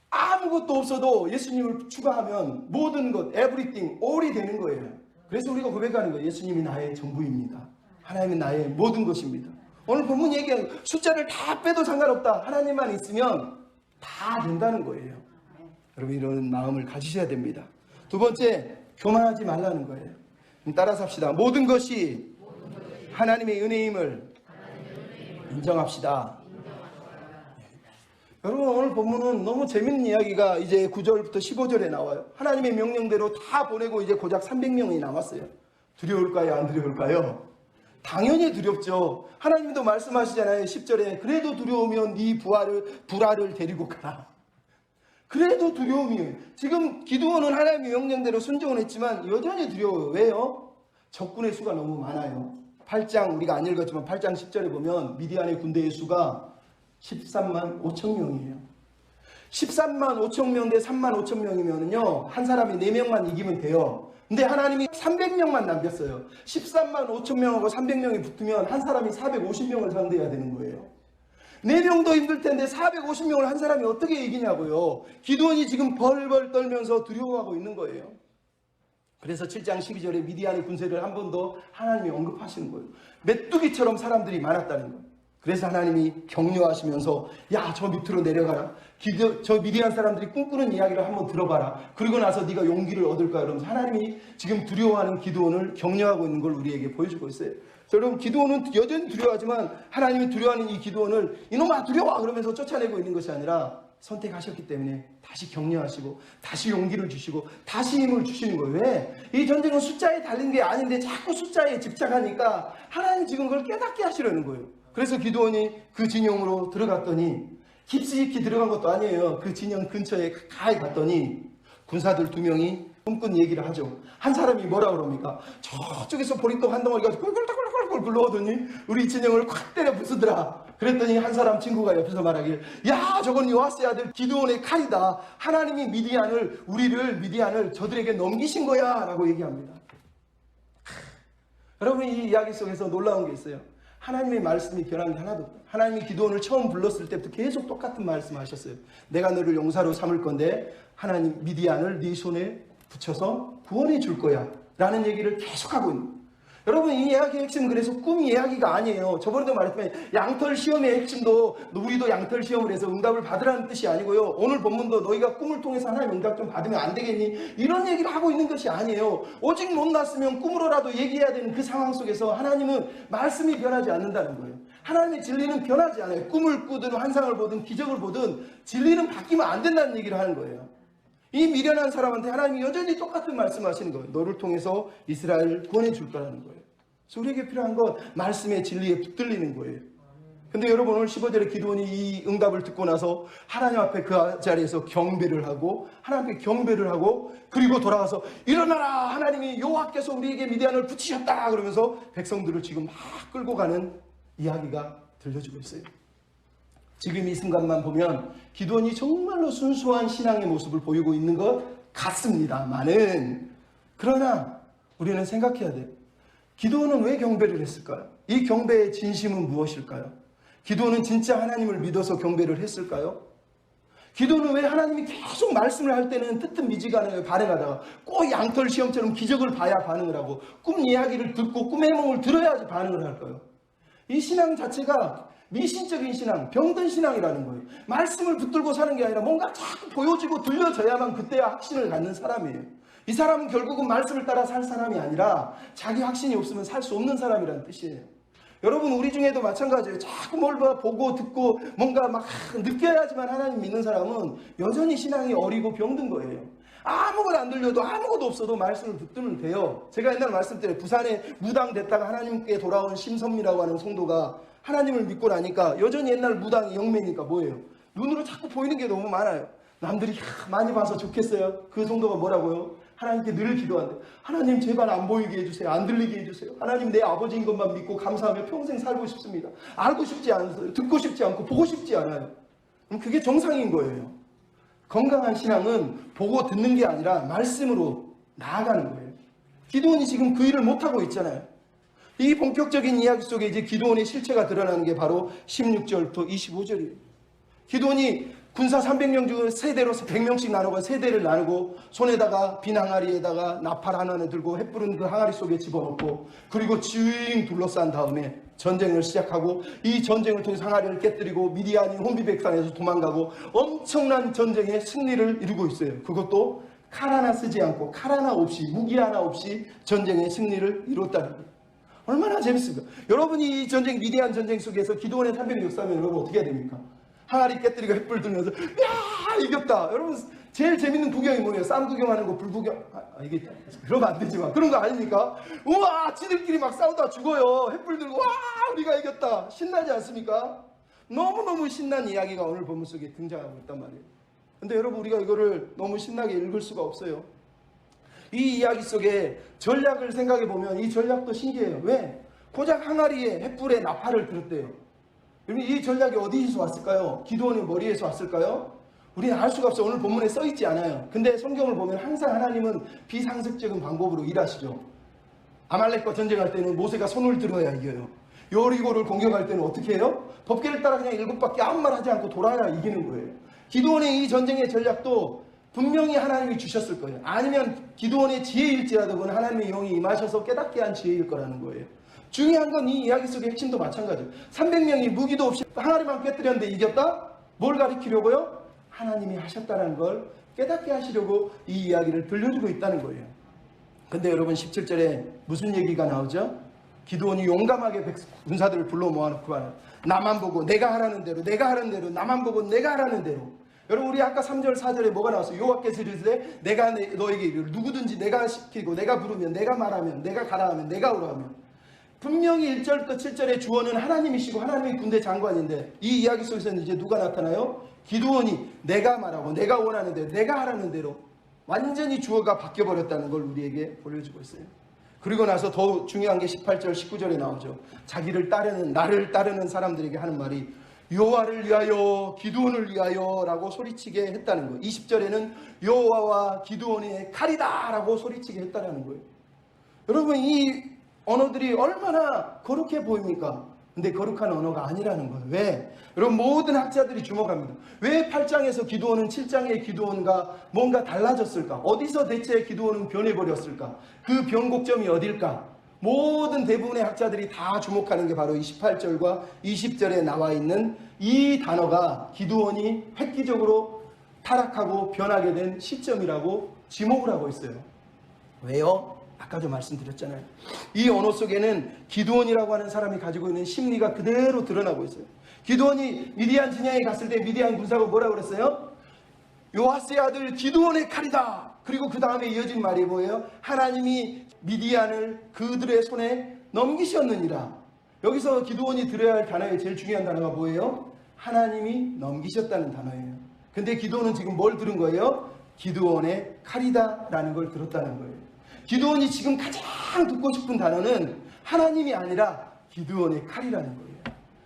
아무것도 없어도 예수님을 추가하면 모든 것, everything, all이 되는 거예요. 그래서 우리가 고백하는 거예요. 예수님이 나의 전부입니다. 하나님은 나의 모든 것입니다. 오늘 본문 얘기하는 숫자를 다 빼도 상관없다. 하나님만 있으면 다 된다는 거예요. 여러분, 이런 마음을 가지셔야 됩니다. 두 번째, 교만하지 말라는 거예요. 따라서 합시다. 모든 것이 하나님의 은혜임을 인정합시다. 여러분, 오늘 본문은 너무 재밌는 이야기가 이제 9절부터 15절에 나와요. 하나님의 명령대로 다 보내고 이제 고작 300명이 남았어요. 두려울까요? 안 두려울까요? 당연히 두렵죠. 하나님도 말씀하시잖아요. 10절에 그래도 두려우면 네 부하를 데리고 가라. 그래도 두려움이에요. 지금 기드온은 하나님의 명령대로 순종을 했지만 여전히 두려워요. 왜요? 적군의 수가 너무 많아요. 8장 우리가 안 읽었지만 8장 10절에 보면 미디안의 군대의 수가 13만 5천 명이에요. 13만 5천 명 대 3만 5천 명이면요, 한 사람이 4명만 이기면 돼요. 근데 하나님이 300명만 남겼어요. 13만 5천 명하고 300명이 붙으면 한 사람이 450명을 상대해야 되는 거예요. 4명도 힘들 텐데 450명을 한 사람이 어떻게 이기냐고요. 기드온이 지금 벌벌 떨면서 두려워하고 있는 거예요. 그래서 7장 12절에 미디안의 군세를 한 번 더 하나님이 언급하시는 거예요. 메뚜기처럼 사람들이 많았다는 거예요. 그래서 하나님이 격려하시면서 야, 저 밑으로 내려가라. 저 미디안 사람들이 꿈꾸는 이야기를 한번 들어봐라. 그리고 나서 네가 용기를 얻을 거야. 그러면서 하나님이 지금 두려워하는 기드온을 격려하고 있는 걸 우리에게 보여주고 있어요. 여러분, 기드온은 여전히 두려워하지만 하나님이 두려워하는 이 기드온을 이놈아 두려워 그러면서 쫓아내고 있는 것이 아니라 선택하셨기 때문에 다시 격려하시고 다시 용기를 주시고 다시 힘을 주시는 거예요. 왜? 이 전쟁은 숫자에 달린 게 아닌데 자꾸 숫자에 집착하니까 하나님 지금 그걸 깨닫게 하시려는 거예요. 그래서 기드온이 그 진영으로 들어갔더니, 깊숙이 들어간 것도 아니에요. 그 진영 근처에 가까이 갔더니 군사들 2명이 꿈꾼 얘기를 하죠. 한 사람이 뭐라 그럽니까? 저쪽에서 보리떡 한 덩어리가 꿀꿀꿀꿀꿀 굴러오더니 우리 진영을 콱 때려 부수더라. 그랬더니 한 사람 친구가 옆에서 말하길, 야, 저건 요아스의 아들 기드온의 칼이다. 하나님이 미디안을 저들에게 넘기신 거야 라고 얘기합니다. 여러분, 이 이야기 속에서 놀라운 게 있어요. 하나님의 말씀이 변한 게 하나도 없다. 하나님이 기드온을 처음 불렀을 때부터 계속 똑같은 말씀 하셨어요. 내가 너를 용사로 삼을 건데 하나님 미디안을 네 손에 붙여서 구원해 줄 거야 라는 얘기를 계속하고 있는 거예요. 여러분, 이 이야기의 핵심은 그래서 꿈 이야기가 아니에요. 저번에도 말했지만 양털 시험의 핵심도 우리도 양털 시험을 해서 응답을 받으라는 뜻이 아니고요. 오늘 본문도 너희가 꿈을 통해서 하나님 응답 좀 받으면 안 되겠니? 이런 얘기를 하고 있는 것이 아니에요. 오직 못 났으면 꿈으로라도 얘기해야 되는 그 상황 속에서 하나님은 말씀이 변하지 않는다는 거예요. 하나님의 진리는 변하지 않아요. 꿈을 꾸든 환상을 보든 기적을 보든 진리는 바뀌면 안 된다는 얘기를 하는 거예요. 이 미련한 사람한테 하나님이 여전히 똑같은 말씀하시는 거예요. 너를 통해서 이스라엘을 구원해 줄 거라는 거예요. 그래서 우리에게 필요한 건 말씀의 진리에 붙들리는 거예요. 근데 여러분, 오늘 15절에 기드온이 이 응답을 듣고 나서 하나님 앞에 그 자리에서 경배를 하고 하나님께 경배를 하고 그리고 돌아가서 일어나라, 하나님이 여호와께서 우리에게 미디안을 붙이셨다 그러면서 백성들을 지금 막 끌고 가는 이야기가 들려주고 있어요. 지금 이 순간만 보면 기드온이 정말로 순수한 신앙의 모습을 보이고 있는 것 같습니다만은, 그러나 우리는 생각해야 돼요. 기드온은 왜 경배를 했을까요? 이 경배의 진심은 무엇일까요? 기드온은 진짜 하나님을 믿어서 경배를 했을까요? 기드온은 왜 하나님이 계속 말씀을 할 때는 뜨뜻미지근하게 반응하다가 꼭 양털 시험처럼 기적을 봐야 반응을 하고 꿈 이야기를 듣고 꿈의 해몽을 들어야지 반응을 할까요? 이 신앙 자체가 미신적인 신앙, 병든 신앙이라는 거예요. 말씀을 붙들고 사는 게 아니라 뭔가 자꾸 보여지고 들려져야만 그때야 확신을 갖는 사람이에요. 이 사람은 결국은 말씀을 따라 살 사람이 아니라 자기 확신이 없으면 살 수 없는 사람이라는 뜻이에요. 여러분, 우리 중에도 마찬가지예요. 자꾸 뭘 보고 듣고 뭔가 막 느껴야지만 하나님 믿는 사람은 여전히 신앙이 어리고 병든 거예요. 아무것도 안 들려도 아무것도 없어도 말씀을 붙들면 돼요. 제가 옛날 말씀드려요. 부산에 무당됐다가 하나님께 돌아온 심선미라고 하는 성도가 하나님을 믿고 나니까 여전히 옛날 무당이 영매니까 뭐예요? 눈으로 자꾸 보이는 게 너무 많아요. 남들이 많이 봐서 좋겠어요. 그 성도가 뭐라고요? 하나님께 늘 기도한대. 하나님, 제발 안 보이게 해주세요. 안 들리게 해주세요. 하나님, 내 아버지인 것만 믿고 감사하며 평생 살고 싶습니다. 알고 싶지 않아요. 듣고 싶지 않고 보고 싶지 않아요. 그럼 그게 정상인 거예요. 건강한 신앙은 보고 듣는 게 아니라 말씀으로 나아가는 거예요. 기드온이 지금 그 일을 못하고 있잖아요. 이 본격적인 이야기 속에 이제 기드온의 실체가 드러나는 게 바로 16절부터 25절이에요. 기드온이 군사 300명 중 세대로 100명씩 나누고 세대를 나누고 손에다가 빈 항아리에다가 나팔 하나를 들고 햇불은 그 항아리 속에 집어넣고 그리고 징 둘러싼 다음에 전쟁을 시작하고 이 전쟁을 통해서 항아리를 깨뜨리고 미디안인 혼비백산에서 도망가고 엄청난 전쟁의 승리를 이루고 있어요. 그것도 칼 하나 쓰지 않고 칼 하나 없이 무기 하나 없이 전쟁의 승리를 이뤘다는 거예요. 얼마나 재밌습니까? 여러분이 이 전쟁, 미디안 전쟁 속에서 기드온의 300 역사하면 여러분 어떻게 해야 됩니까? 항아리 깨뜨리고 햇불 들면서 야, 이겼다. 여러분 제일 재밌는 구경이 뭐예요? 쌈 구경하는 거, 불 구경. 이게 그러면 안 되지만 그런 거 아닙니까? 우와, 지들끼리 막 싸우다 죽어요. 햇불 들고 와, 우리가 이겼다. 신나지 않습니까? 너무너무 신난 이야기가 오늘 본문 속에 등장하고 있단 말이에요. 근데 여러분, 우리가 이거를 너무 신나게 읽을 수가 없어요. 이 이야기 속에 전략을 생각해 보면 이 전략도 신기해요. 왜? 고작 항아리에 햇불에 나팔을 들었대요. 여러분, 이 전략이 어디서 왔을까요? 기드온의 머리에서 왔을까요? 우리는 알 수가 없어요. 오늘 본문에 써있지 않아요. 근데 성경을 보면 항상 하나님은 비상식적인 방법으로 일하시죠. 아말렉과 전쟁할 때는 모세가 손을 들어야 이겨요. 여리고를 공격할 때는 어떻게 해요? 법궤를 따라 그냥 7바퀴 아무 말 하지 않고 돌아야 이기는 거예요. 기드온의 이 전쟁의 전략도 분명히 하나님이 주셨을 거예요. 아니면 기드온의 지혜일지라도 그건 하나님의 영이 임하셔서 깨닫게 한 지혜일 거라는 거예요. 중요한 건 이 이야기 속의 핵심도 마찬가지예요. 300명이 무기도 없이 항아리만 깨뜨렸는데 이겼다? 뭘 가리키려고요? 하나님이 하셨다는 걸 깨닫게 하시려고 이 이야기를 들려주고 있다는 거예요. 근데 여러분, 17절에 무슨 얘기가 나오죠? 기드온이 용감하게 군사들을 불러 모아놓고 말해요. 나만 보고 내가 하라는 대로, 내가 하라는 대로, 나만 보고 내가 하라는 대로. 여러분, 우리 아까 3절 4절에 뭐가 나왔어요? 여호와께서 이르시되 내가 너에게 이르기를 누구든지 내가 시키고 내가 부르면, 내가 말하면, 내가 가라 하면, 내가 오라 하면. 분명히 1절부터 7절의 주어는 하나님이시고 하나님의 군대 장관인데 이 이야기 속에서는 이제 누가 나타나요? 기드온이 내가 말하고 내가 원하는 대로, 내가 하라는 대로 완전히 주어가 바뀌어버렸다는 걸 우리에게 보여주고 있어요. 그리고 나서 더 중요한 게 18절 19절에 나오죠. 자기를 따르는, 나를 따르는 사람들에게 하는 말이 여호와를 위하여, 기드온을 위하여 라고 소리치게 했다는 거예요. 20절에는 여호와와 기드온의 칼이다 라고 소리치게 했다는 거예요. 여러분, 이 언어들이 얼마나 거룩해 보입니까? 근데 거룩한 언어가 아니라는 거예요. 왜? 여러분, 모든 학자들이 주목합니다. 왜 8장에서 기드온은 7장의 기드온과 뭔가 달라졌을까? 어디서 대체 기드온은 변해버렸을까? 그 변곡점이 어딜까? 모든 대부분의 학자들이 다 주목하는 게 바로 28절과 20절에 나와 있는 이 단어가 기드온이 획기적으로 타락하고 변하게 된 시점이라고 지목을 하고 있어요. 왜요? 아까도 말씀드렸잖아요. 이 언어 속에는 기드온이라고 하는 사람이 가지고 있는 심리가 그대로 드러나고 있어요. 기드온이 미디안 진영에 갔을 때 미디안 군사가 뭐라고 그랬어요? 요아스의 아들 기드온의 칼이다. 그리고 그 다음에 이어진 말이 뭐예요? 하나님이 미디안을 그들의 손에 넘기셨느니라. 여기서 기드온이 들어야 할 단어의 제일 중요한 단어가 뭐예요? 하나님이 넘기셨다는 단어예요. 근데 기드온은 지금 뭘 들은 거예요? 기드온의 칼이다 라는 걸 들었다는 거예요. 기드온이 지금 가장 듣고 싶은 단어는 하나님이 아니라 기드온의 칼이라는 거예요.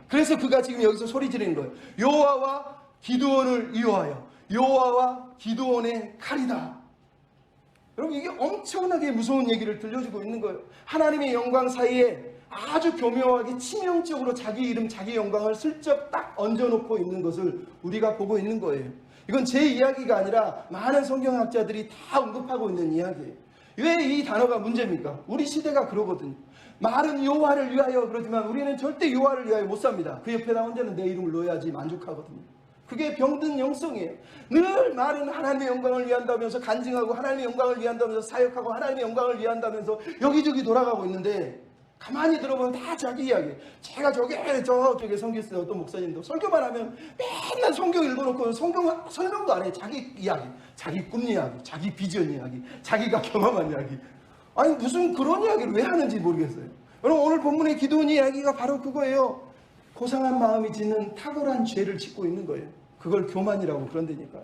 그래서 그가 지금 여기서 소리 지르는 거예요. 여호와와 기드온을 위하여 여호와와 기드온의 칼이다. 여러분, 이게 엄청나게 무서운 얘기를 들려주고 있는 거예요. 하나님의 영광 사이에 아주 교묘하게 치명적으로 자기 이름, 자기 영광을 슬쩍 딱 얹어놓고 있는 것을 우리가 보고 있는 거예요. 이건 제 이야기가 아니라 많은 성경학자들이 다 언급하고 있는 이야기예요. 왜 이 단어가 문제입니까? 우리 시대가 그러거든요. 말은 여호와를 위하여 그러지만 우리는 절대 여호와를 위하여 못 삽니다. 그 옆에다 언제는 내 이름을 넣어야지 만족하거든요. 그게 병든 영성이에요. 늘 말은 하나님의 영광을 위한다면서 간증하고 하나님의 영광을 위한다면서 사역하고 하나님의 영광을 위한다면서 여기저기 돌아가고 있는데 가만히 들어보면 다 자기 이야기예요. 제가 저쪽에 성경 쓰는 어떤 목사님도 설교만 하면 맨날 성경 읽어놓고 설명도 안 해. 자기 이야기, 자기 꿈 이야기, 자기 비전 이야기, 자기가 경험한 이야기. 아니 무슨 그런 이야기를 왜 하는지 모르겠어요. 여러분, 오늘 본문의 기드온 이야기가 바로 그거예요. 고상한 마음이 짓는 탁월한 죄를 짓고 있는 거예요. 그걸 교만이라고 그런다니까요.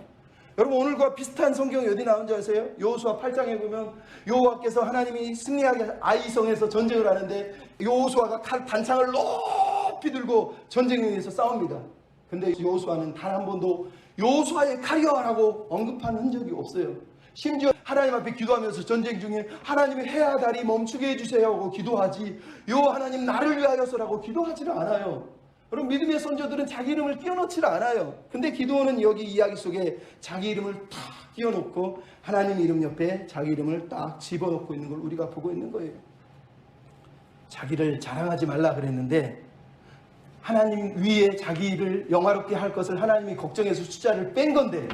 여러분, 오늘과 비슷한 성경이 어디 나온지 아세요? 여호수아 8장에 보면 여호와께서 하나님이 승리하게 아이성에서 전쟁을 하는데 여호수아가 단창을 높이 들고 전쟁을 위해서 싸웁니다. 근데 여호수아는 단 한 번도 여호수아의 칼이여라고 언급한 흔적이 없어요. 심지어 하나님 앞에 기도하면서 전쟁 중에 하나님의 해와 달이 멈추게 해주세요 하고 기도하지, 요 하나님 나를 위하여서라고 기도하지를 않아요. 여러분, 믿음의 선조들은 자기 이름을 끼워넣지를 않아요. 근데 기드온은 여기 이야기 속에 자기 이름을 탁 끼워놓고 하나님 이름 옆에 자기 이름을 딱 집어넣고 있는 걸 우리가 보고 있는 거예요. 자기를 자랑하지 말라 그랬는데 하나님 위에 자기를 영화롭게 할 것을 하나님이 걱정해서 숫자를 뺀 건데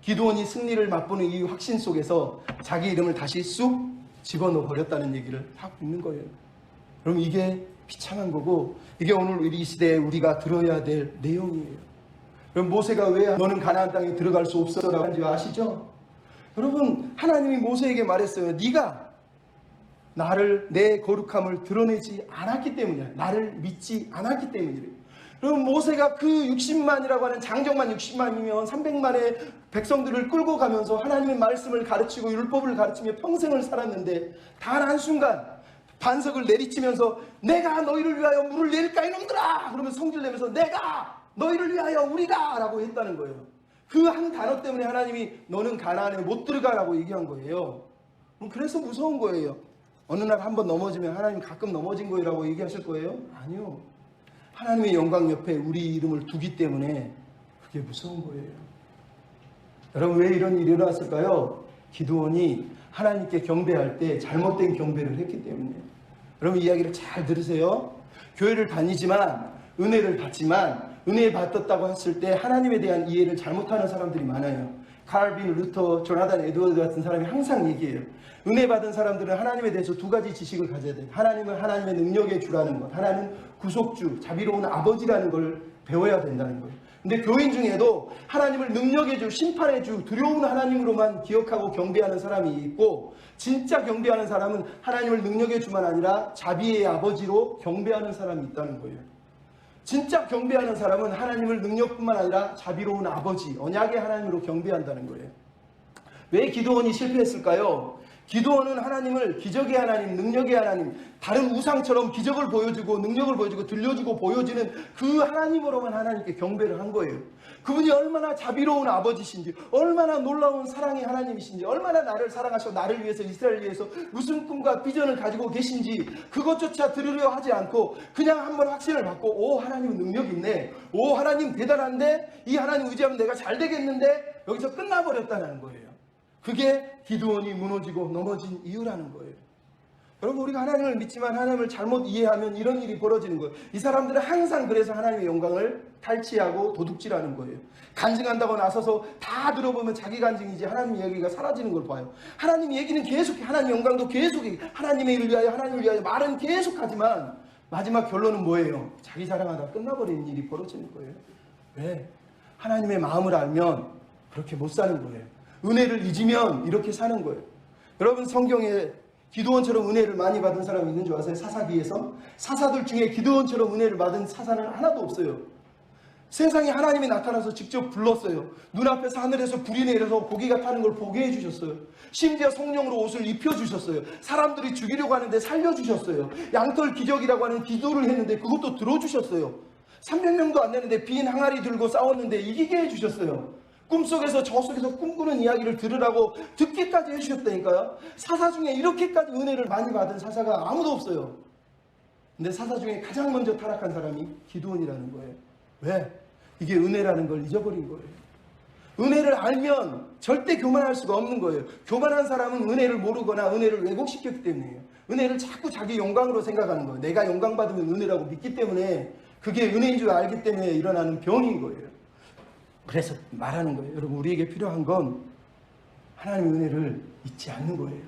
기드온이 승리를 맛보는 이 확신 속에서 자기 이름을 다시 쑥 집어넣어 버렸다는 얘기를 하고 있는 거예요. 그럼 이게 비참한 거고, 이게 오늘 이 시대에 우리가 들어야 될 내용이에요. 그럼 모세가 왜 너는 가나안 땅에 들어갈 수 없어라고 한지 아시죠? 여러분, 하나님이 모세에게 말했어요. 네가 나를, 내 거룩함을 드러내지 않았기 때문이야. 나를 믿지 않았기 때문이래. 그럼 모세가 그 60만이라고 하는 장정만 60만이면 300만의 백성들을 끌고 가면서 하나님의 말씀을 가르치고 율법을 가르치며 평생을 살았는데 단 한순간 반석을 내리치면서 내가 너희를 위하여 물을 내릴까 이놈들아! 그러면 성질 내면서 내가 너희를 위하여 우리가! 라고 했다는 거예요. 그 한 단어 때문에 하나님이 너는 가나안에 못 들어가라고 얘기한 거예요. 그래서 무서운 거예요. 어느 날 한번 넘어지면 하나님 가끔 넘어진 거라고 얘기하실 거예요? 아니요. 하나님의 영광 옆에 우리 이름을 두기 때문에 그게 무서운 거예요. 여러분, 왜 이런 일이 일어났을까요? 기드온이 하나님께 경배할 때 잘못된 경배를 했기 때문이에요. 여러분, 이야기를 잘 들으세요. 교회를 다니지만 은혜를 받지만 은혜 받았다고 했을 때 하나님에 대한 이해를 잘못하는 사람들이 많아요. 칼빈, 루터, 조나단 에드워드 같은 사람이 항상 얘기해요. 은혜 받은 사람들은 하나님에 대해서 두 가지 지식을 가져야 돼요. 하나님은 하나님의 능력의 주라는 것, 하나는 구속주, 자비로운 아버지라는 걸 배워야 된다는 거예요. 근데 교인 중에도 하나님을 능력의 주, 심판의 주, 두려운 하나님으로만 기억하고 경배하는 사람이 있고, 진짜 경배하는 사람은 하나님을 능력의 주만 아니라 자비의 아버지로 경배하는 사람이 있다는 거예요. 진짜 경배하는 사람은 하나님을 능력뿐만 아니라 자비로운 아버지, 언약의 하나님으로 경배한다는 거예요. 왜 기드온이 실패했을까요? 기드온은 하나님을 기적의 하나님, 능력의 하나님, 다른 우상처럼 기적을 보여주고 능력을 보여주고 들려주고 보여지는 그 하나님으로만 하나님께 경배를 한 거예요. 그분이 얼마나 자비로운 아버지신지, 얼마나 놀라운 사랑의 하나님이신지, 얼마나 나를 사랑하셔 나를 위해서, 이스라엘을 위해서 무슨 꿈과 비전을 가지고 계신지 그것조차 들으려 하지 않고 그냥 한번 확신을 받고, 오, 하나님은 능력이 있네, 오, 하나님 대단한데, 이 하나님 의지하면 내가 잘 되겠는데, 여기서 끝나버렸다는 거예요. 그게 기드온이 무너지고 넘어진 이유라는 거예요. 여러분, 우리가 하나님을 믿지만 하나님을 잘못 이해하면 이런 일이 벌어지는 거예요. 이 사람들은 항상 그래서 하나님의 영광을 탈취하고 도둑질하는 거예요. 간증한다고 나서서 다 들어보면 자기 간증이지 하나님 얘기가 사라지는 걸 봐요. 하나님 얘기는 계속해. 하나님 영광도 계속해. 하나님의 일을 위하여, 하나님을 위하여 말은 계속하지만 마지막 결론은 뭐예요? 자기 자랑하다 끝나버리는 일이 벌어지는 거예요. 왜? 하나님의 마음을 알면 그렇게 못 사는 거예요. 은혜를 잊으면 이렇게 사는 거예요. 여러분, 성경에 기드온처럼 은혜를 많이 받은 사람이 있는 줄 아세요? 사사기에서? 사사들 중에 기드온처럼 은혜를 받은 사사는 하나도 없어요. 세상에 하나님이 나타나서 직접 불렀어요. 눈앞에서 하늘에서 불이 내려서 고기가 타는 걸 보게 해주셨어요. 심지어 성령으로 옷을 입혀주셨어요. 사람들이 죽이려고 하는데 살려주셨어요. 양털 기적이라고 하는 기도를 했는데 그것도 들어주셨어요. 300명도 안 되는데 빈 항아리 들고 싸웠는데 이기게 해주셨어요. 꿈속에서 저 속에서 꿈꾸는 이야기를 들으라고 듣기까지 해주셨다니까요. 사사 중에 이렇게까지 은혜를 많이 받은 사사가 아무도 없어요. 근데 사사 중에 가장 먼저 타락한 사람이 기드온이라는 거예요. 왜? 이게 은혜라는 걸 잊어버린 거예요. 은혜를 알면 절대 교만할 수가 없는 거예요. 교만한 사람은 은혜를 모르거나 은혜를 왜곡시켰기 때문이에요. 은혜를 자꾸 자기 영광으로 생각하는 거예요. 내가 영광 받으면 은혜라고 믿기 때문에 그게 은혜인 줄 알기 때문에 일어나는 병인 거예요. 그래서 말하는 거예요. 여러분, 우리에게 필요한 건 하나님의 은혜를 잊지 않는 거예요.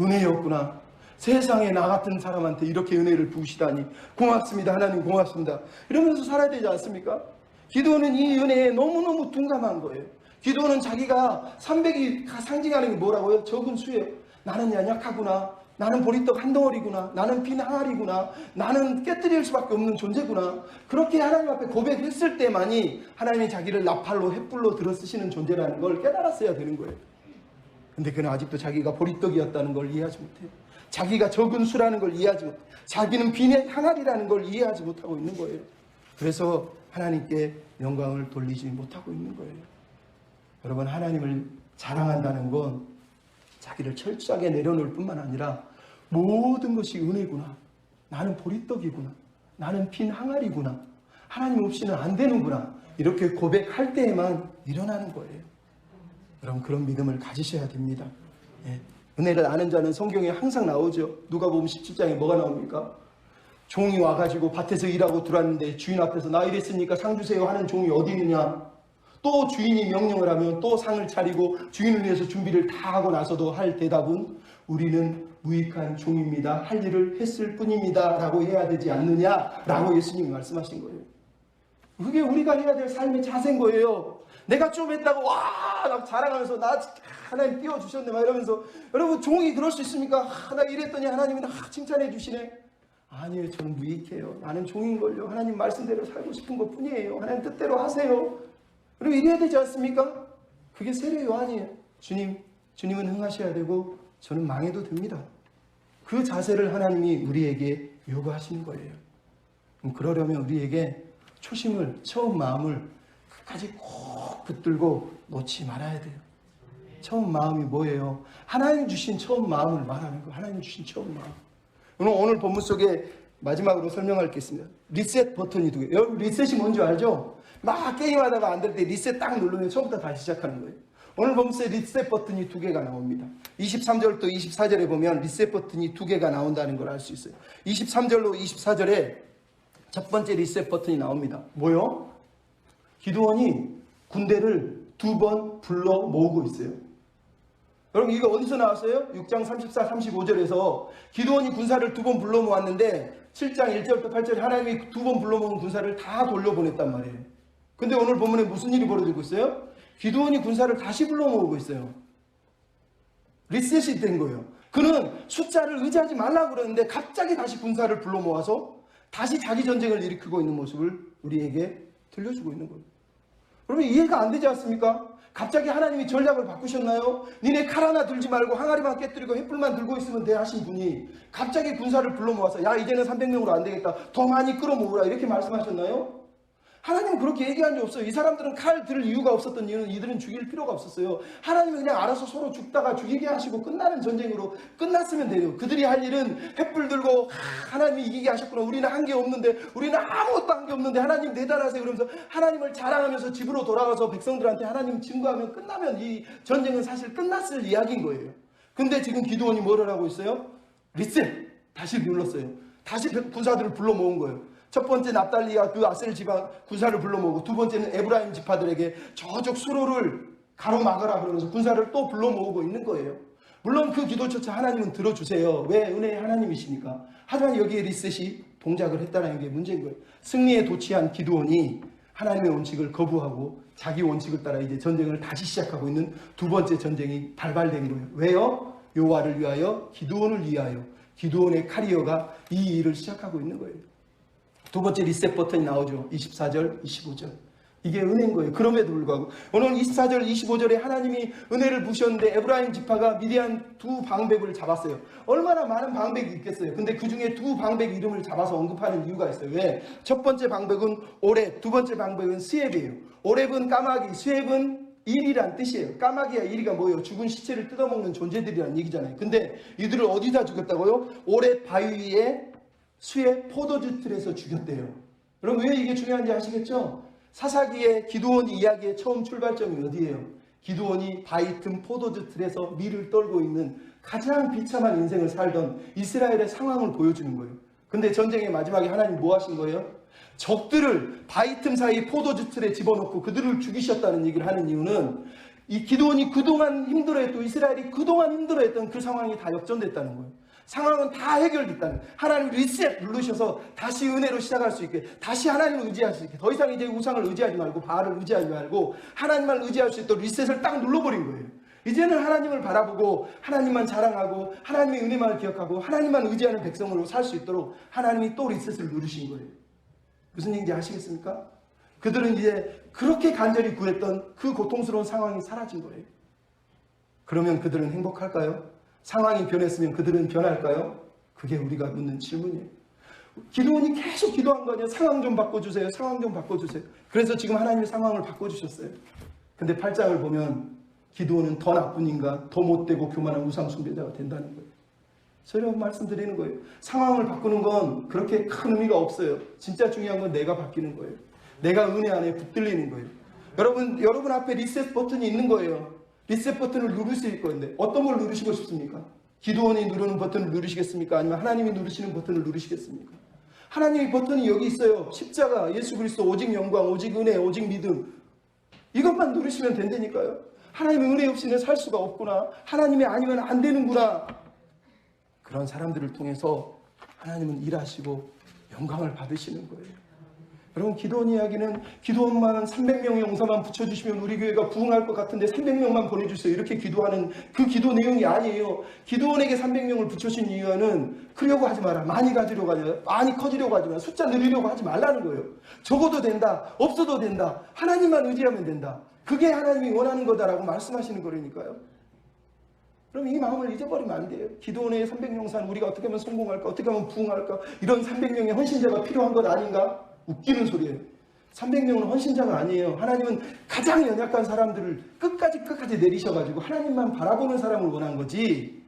은혜였구나. 세상에 나 같은 사람한테 이렇게 은혜를 부으시다니 고맙습니다. 하나님 고맙습니다. 이러면서 살아야 되지 않습니까? 기도는 이 은혜에 너무너무 둔감한 거예요. 기도는 자기가 300이 상징하는 게 뭐라고요? 적은 수예요. 나는 연약하구나. 나는 보리떡 한 덩어리구나. 나는 빈 항아리구나. 나는 깨뜨릴 수밖에 없는 존재구나. 그렇게 하나님 앞에 고백했을 때만이 하나님이 자기를 나팔로 횃불로 들어쓰시는 존재라는 걸 깨달았어야 되는 거예요. 근데 그는 아직도 자기가 보리떡이었다는 걸 이해하지 못해요. 자기가 적은 수라는 걸 이해하지 못해요. 자기는 빈 항아리라는 걸 이해하지 못하고 있는 거예요. 그래서 하나님께 영광을 돌리지 못하고 있는 거예요. 여러분, 하나님을 자랑한다는 건 자기를 철저하게 내려놓을 뿐만 아니라 모든 것이 은혜구나. 나는 보리떡이구나. 나는 빈 항아리구나. 하나님 없이는 안 되는구나. 이렇게 고백할 때에만 일어나는 거예요. 여러분, 그런 믿음을 가지셔야 됩니다. 예. 은혜를 아는 자는 성경에 항상 나오죠. 누가복음 17장에 뭐가 나옵니까? 종이 와가지고 밭에서 일하고 들어왔는데 주인 앞에서 나 이랬으니까 상 주세요 하는 종이 어디 있느냐? 또 주인이 명령을 하면 또 상을 차리고 주인을 위해서 준비를 다 하고 나서도 할 대답은 우리는 무익한 종입니다. 할 일을 했을 뿐입니다. 라고 해야 되지 않느냐? 라고 예수님이 말씀하신 거예요. 그게 우리가 해야 될 삶의 자세인 거예요. 내가 좀 했다고 와 자랑하면서 나 하나님 띄워주셨네 막 이러면서 여러분, 종이 그럴 수 있습니까? 나 이랬더니 하나님이 나 칭찬해 주시네. 아니에요. 저는 무익해요. 나는 종인걸요. 하나님 말씀대로 살고 싶은 것 뿐이에요. 하나님 뜻대로 하세요. 그리고 이래야 되지 않습니까? 그게 세례 요한이에요. 주님은 흥하셔야 되고 저는 망해도 됩니다. 그 자세를 하나님이 우리에게 요구하시는 거예요. 그러려면 우리에게 초심을, 처음 마음을 끝까지 꼭 붙들고 놓지 말아야 돼요. 처음 마음이 뭐예요? 하나님 주신 처음 마음을 말하는 거예요. 하나님 주신 처음 마음. 오늘 본문 속에 마지막으로 설명할 게 있습니다. 리셋 버튼이 2개. 여러분, 리셋이 뭔지 알죠? 막 게임하다가 안 될 때 리셋 딱 누르면 처음부터 다시 시작하는 거예요. 오늘 본문 속에 리셋 버튼이 2개가 나옵니다. 23절부터 24절에 보면 리셋 버튼이 2개가 나온다는 걸 알 수 있어요. 23절로 24절에 첫 번째 리셋 버튼이 나옵니다. 뭐요? 기드온이 군대를 2번 불러 모으고 있어요. 여러분, 이거 어디서 나왔어요? 6장 34, 35절에서 기드온이 군사를 2번 불러 모았는데 7장 1절부터 8절에 하나님이 2번 불러 모은 군사를 다 돌려보냈단 말이에요. 근데 오늘 본문에 무슨 일이 벌어지고 있어요? 기드온이 군사를 다시 불러 모으고 있어요. 리셋이 된 거예요. 그는 숫자를 의지하지 말라고 그러는데 갑자기 다시 군사를 불러 모아서 다시 자기 전쟁을 일으키고 있는 모습을 우리에게 들려주고 있는 거예요. 여러분, 이해가 안 되지 않습니까? 갑자기 하나님이 전략을 바꾸셨나요? 니네 칼 하나 들지 말고 항아리만 깨뜨리고 횃불만 들고 있으면 돼 하신 분이 갑자기 군사를 불러 모아서 야, 이제는 300명으로 안 되겠다. 더 많이 끌어모으라. 이렇게 말씀하셨나요? 하나님은 그렇게 얘기한 적 없어요. 이 사람들은 칼 들 이유가 없었던 이유는 이들은 죽일 필요가 없었어요. 하나님은 그냥 알아서 서로 죽다가 죽이게 하시고 끝나는 전쟁으로 끝났으면 돼요. 그들이 할 일은 횃불 들고 하나님이 이기게 하셨구나. 우리는 한 게 없는데, 우리는 아무것도 한 게 없는데 하나님 대단하세요. 그러면서 하나님을 자랑하면서 집으로 돌아가서 백성들한테 하나님 증거하면 끝나면 이 전쟁은 사실 끝났을 이야기인 거예요. 근데 지금 기드온이 뭐를 하고 있어요? 리셋 다시 눌렀어요. 다시 군사들을 불러 모은 거예요. 첫 번째 납달리가 그 아셀 지방 군사를 불러 모으고, 두 번째는 에브라임 지파들에게 저쪽 수로를 가로막으라 그러면서 군사를 또 불러 모으고 있는 거예요. 물론 그 기도조차 하나님은 들어주세요. 왜? 은혜의 하나님이시니까. 하지만 여기에 리셋이 동작을 했다는 게 문제인 거예요. 승리에 도취한 기드온이 하나님의 원칙을 거부하고 자기 원칙을 따라 이제 전쟁을 다시 시작하고 있는 두 번째 전쟁이 발발된 거예요. 왜요? 여호와를 위하여, 기드온을 위하여. 기드온의 카리어가 이 일을 시작하고 있는 거예요. 두 번째 리셋 버튼이 나오죠. 24절, 25절. 이게 은혜인 거예요. 그럼에도 불구하고 오늘 24절, 25절에 하나님이 은혜를 부으셨는데 에브라임 지파가 미디안 두 방백을 잡았어요. 얼마나 많은 방백이 있겠어요. 근데 그 중에 두 방백 이름을 잡아서 언급하는 이유가 있어요. 왜? 첫 번째 방백은 오렙, 두 번째 방백은 스엡이에요. 오렙은 까마귀, 스엡은 일이란 뜻이에요. 까마귀와 일이가 뭐예요? 죽은 시체를 뜯어먹는 존재들이란 얘기잖아요. 근데 이들을 어디다 죽였다고요? 오렙 바위 위에 스엡 포도주 틀에서 죽였대요. 여러분 왜 이게 중요한지 아시겠죠? 사사기의 기드온이 이야기의 처음 출발점이 어디예요? 기드온이 바위 틈 포도주 틀에서 밀을 떨고 있는 가장 비참한 인생을 살던 이스라엘의 상황을 보여주는 거예요. 근데 전쟁의 마지막에 하나님 뭐 하신 거예요? 적들을 바위 틈 사이 포도주 틀에 집어넣고 그들을 죽이셨다는 얘기를 하는 이유는 이 기드온이 그동안 힘들어했던, 이스라엘이 그동안 힘들어했던 그 상황이 다 역전됐다는 거예요. 상황은 다 해결됐다는, 하나님 리셋 누르셔서 다시 은혜로 시작할 수 있게, 다시 하나님을 의지할 수 있게, 더 이상 이제 우상을 의지하지 말고 바알을 의지하지 말고 하나님만 의지할 수 있도록 리셋을 딱 눌러버린 거예요. 이제는 하나님을 바라보고 하나님만 자랑하고 하나님의 은혜만을 기억하고 하나님만 의지하는 백성으로 살 수 있도록 하나님이 또 리셋을 누르신 거예요. 무슨 얘기인지 아시겠습니까? 그들은 이제 그렇게 간절히 구했던 그 고통스러운 상황이 사라진 거예요. 그러면 그들은 행복할까요? 상황이 변했으면 그들은 변할까요? 그게 우리가 묻는 질문이에요. 기드온이 계속 기도한 거 아니에요? 상황 좀 바꿔주세요. 상황 좀 바꿔주세요. 그래서 지금 하나님이 상황을 바꿔주셨어요. 근데 8장을 보면 기드온은 더 나쁜 인간, 더 못되고 교만한 우상 숭배자가 된다는 거예요. 저희가 말씀드리는 거예요. 상황을 바꾸는 건 그렇게 큰 의미가 없어요. 진짜 중요한 건 내가 바뀌는 거예요. 내가 은혜 안에 붙들리는 거예요. 여러분 앞에 리셋 버튼이 있는 거예요. 리셋 버튼을 누를 수 있을 건데 어떤 걸 누르시고 싶습니까? 기드온이 누르는 버튼을 누르시겠습니까? 아니면 하나님이 누르시는 버튼을 누르시겠습니까? 하나님의 버튼이 여기 있어요. 십자가, 예수 그리스도, 오직 영광, 오직 은혜, 오직 믿음. 이것만 누르시면 된다니까요. 하나님의 은혜 없이는 살 수가 없구나. 하나님이 아니면 안 되는구나. 그런 사람들을 통해서 하나님은 일하시고 영광을 받으시는 거예요. 여러분 기드온 이야기는 기드온만 300명의 용사만 붙여주시면 우리 교회가 부흥할 것 같은데 300명만 보내주세요. 이렇게 기도하는 그 기도 내용이 아니에요. 기드온에게 300명을 붙여주신 이유는 크려고 하지 마라. 많이 가지려고 하지 마라. 많이 커지려고 하지 마라. 숫자 늘리려고 하지 말라는 거예요. 적어도 된다. 없어도 된다. 하나님만 의지하면 된다. 그게 하나님이 원하는 거다라고 말씀하시는 거라니까요. 그럼 이 마음을 잊어버리면 안 돼요. 기드온의 300용사는 우리가 어떻게 하면 성공할까? 어떻게 하면 부흥할까? 이런 300명의 헌신자가 필요한 것 아닌가? 웃기는 소리예요. 300명은 헌신자가 아니에요. 하나님은 가장 연약한 사람들을 끝까지 내리셔가지고 하나님만 바라보는 사람을 원한 거지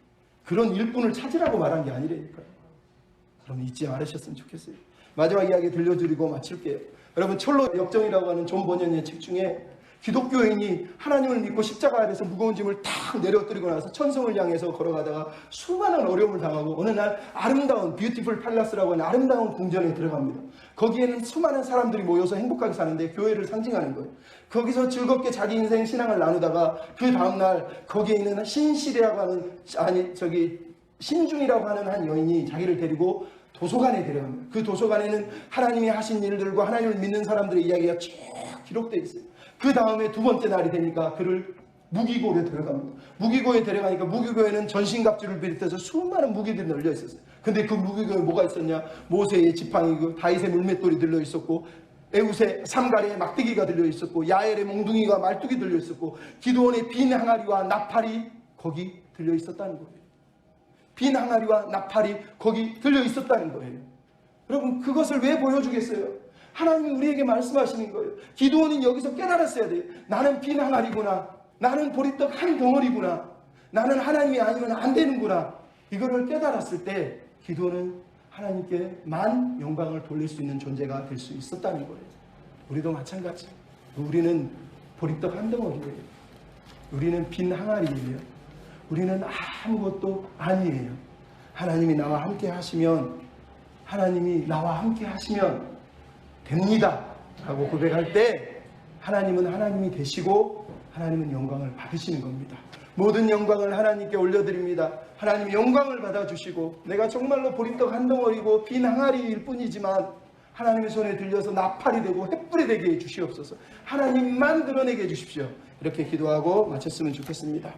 그런 일꾼을 찾으라고 말한 게 아니라니까요. 그럼 잊지 않으셨으면 좋겠어요. 마지막 이야기 들려드리고 마칠게요. 여러분 철로 역정이라고 하는 존 버년의 책 중에 기독교인이 하나님을 믿고 십자가 아래서 무거운 짐을 탁 내려뜨리고 나서 천성을 향해서 걸어가다가 수많은 어려움을 당하고 어느 날 아름다운 뷰티풀 팔라스라고 하는 아름다운 궁전에 들어갑니다. 거기에는 수많은 사람들이 모여서 행복하게 사는데 교회를 상징하는 거예요. 거기서 즐겁게 자기 인생 신앙을 나누다가 그 다음날 거기에 있는 신실이라고 하는 신중이라고 하는 한 여인이 자기를 데리고 도서관에 데려갑니다. 그 도서관에는 하나님이 하신 일들과 하나님을 믿는 사람들의 이야기가 쭉 기록되어 있어요. 그 다음에 두 번째 날이 되니까 그를 무기고에 데려갑니다. 무기고에 데려가니까 무기고에는 전신갑주를 비롯해서 수많은 무기들이 널려 있었어요. 근데 그 무기고에 뭐가 있었냐? 모세의 지팡이, 다윗의 물맷돌이 들려 있었고 에웃의 삼가리의 막대기가 들려 있었고 야엘의 몽둥이가 말뚝이 들려 있었고 기드온의 빈 항아리와 나팔이 거기 들려 있었다는 거예요. 빈 항아리와 나팔이 거기 들려 있었다는 거예요. 여러분 그것을 왜 보여주겠어요? 하나님이 우리에게 말씀하시는 거예요. 기드온은 여기서 깨달았어야 돼요. 나는 빈 항아리구나. 나는 보리떡 한 덩어리구나. 나는 하나님이 아니면 안 되는구나. 이거를 깨달았을 때 기드온은 하나님께만 영광을 돌릴 수 있는 존재가 될 수 있었다는 거예요. 우리도 마찬가지. 우리는 보리떡 한 덩어리예요. 우리는 빈 항아리예요. 우리는 아무것도 아니에요. 하나님이 나와 함께 하시면, 하나님이 나와 함께 하시면 됩니다 라고 고백할 때 하나님은 하나님이 되시고 하나님은 영광을 받으시는 겁니다. 모든 영광을 하나님께 올려드립니다. 하나님 영광을 받아주시고, 내가 정말로 보리떡 한 덩어리고 빈 항아리일 뿐이지만 하나님의 손에 들려서 나팔이 되고 횃불이 되게 해주시옵소서. 하나님만 드러내게 해주십시오. 이렇게 기도하고 마쳤으면 좋겠습니다.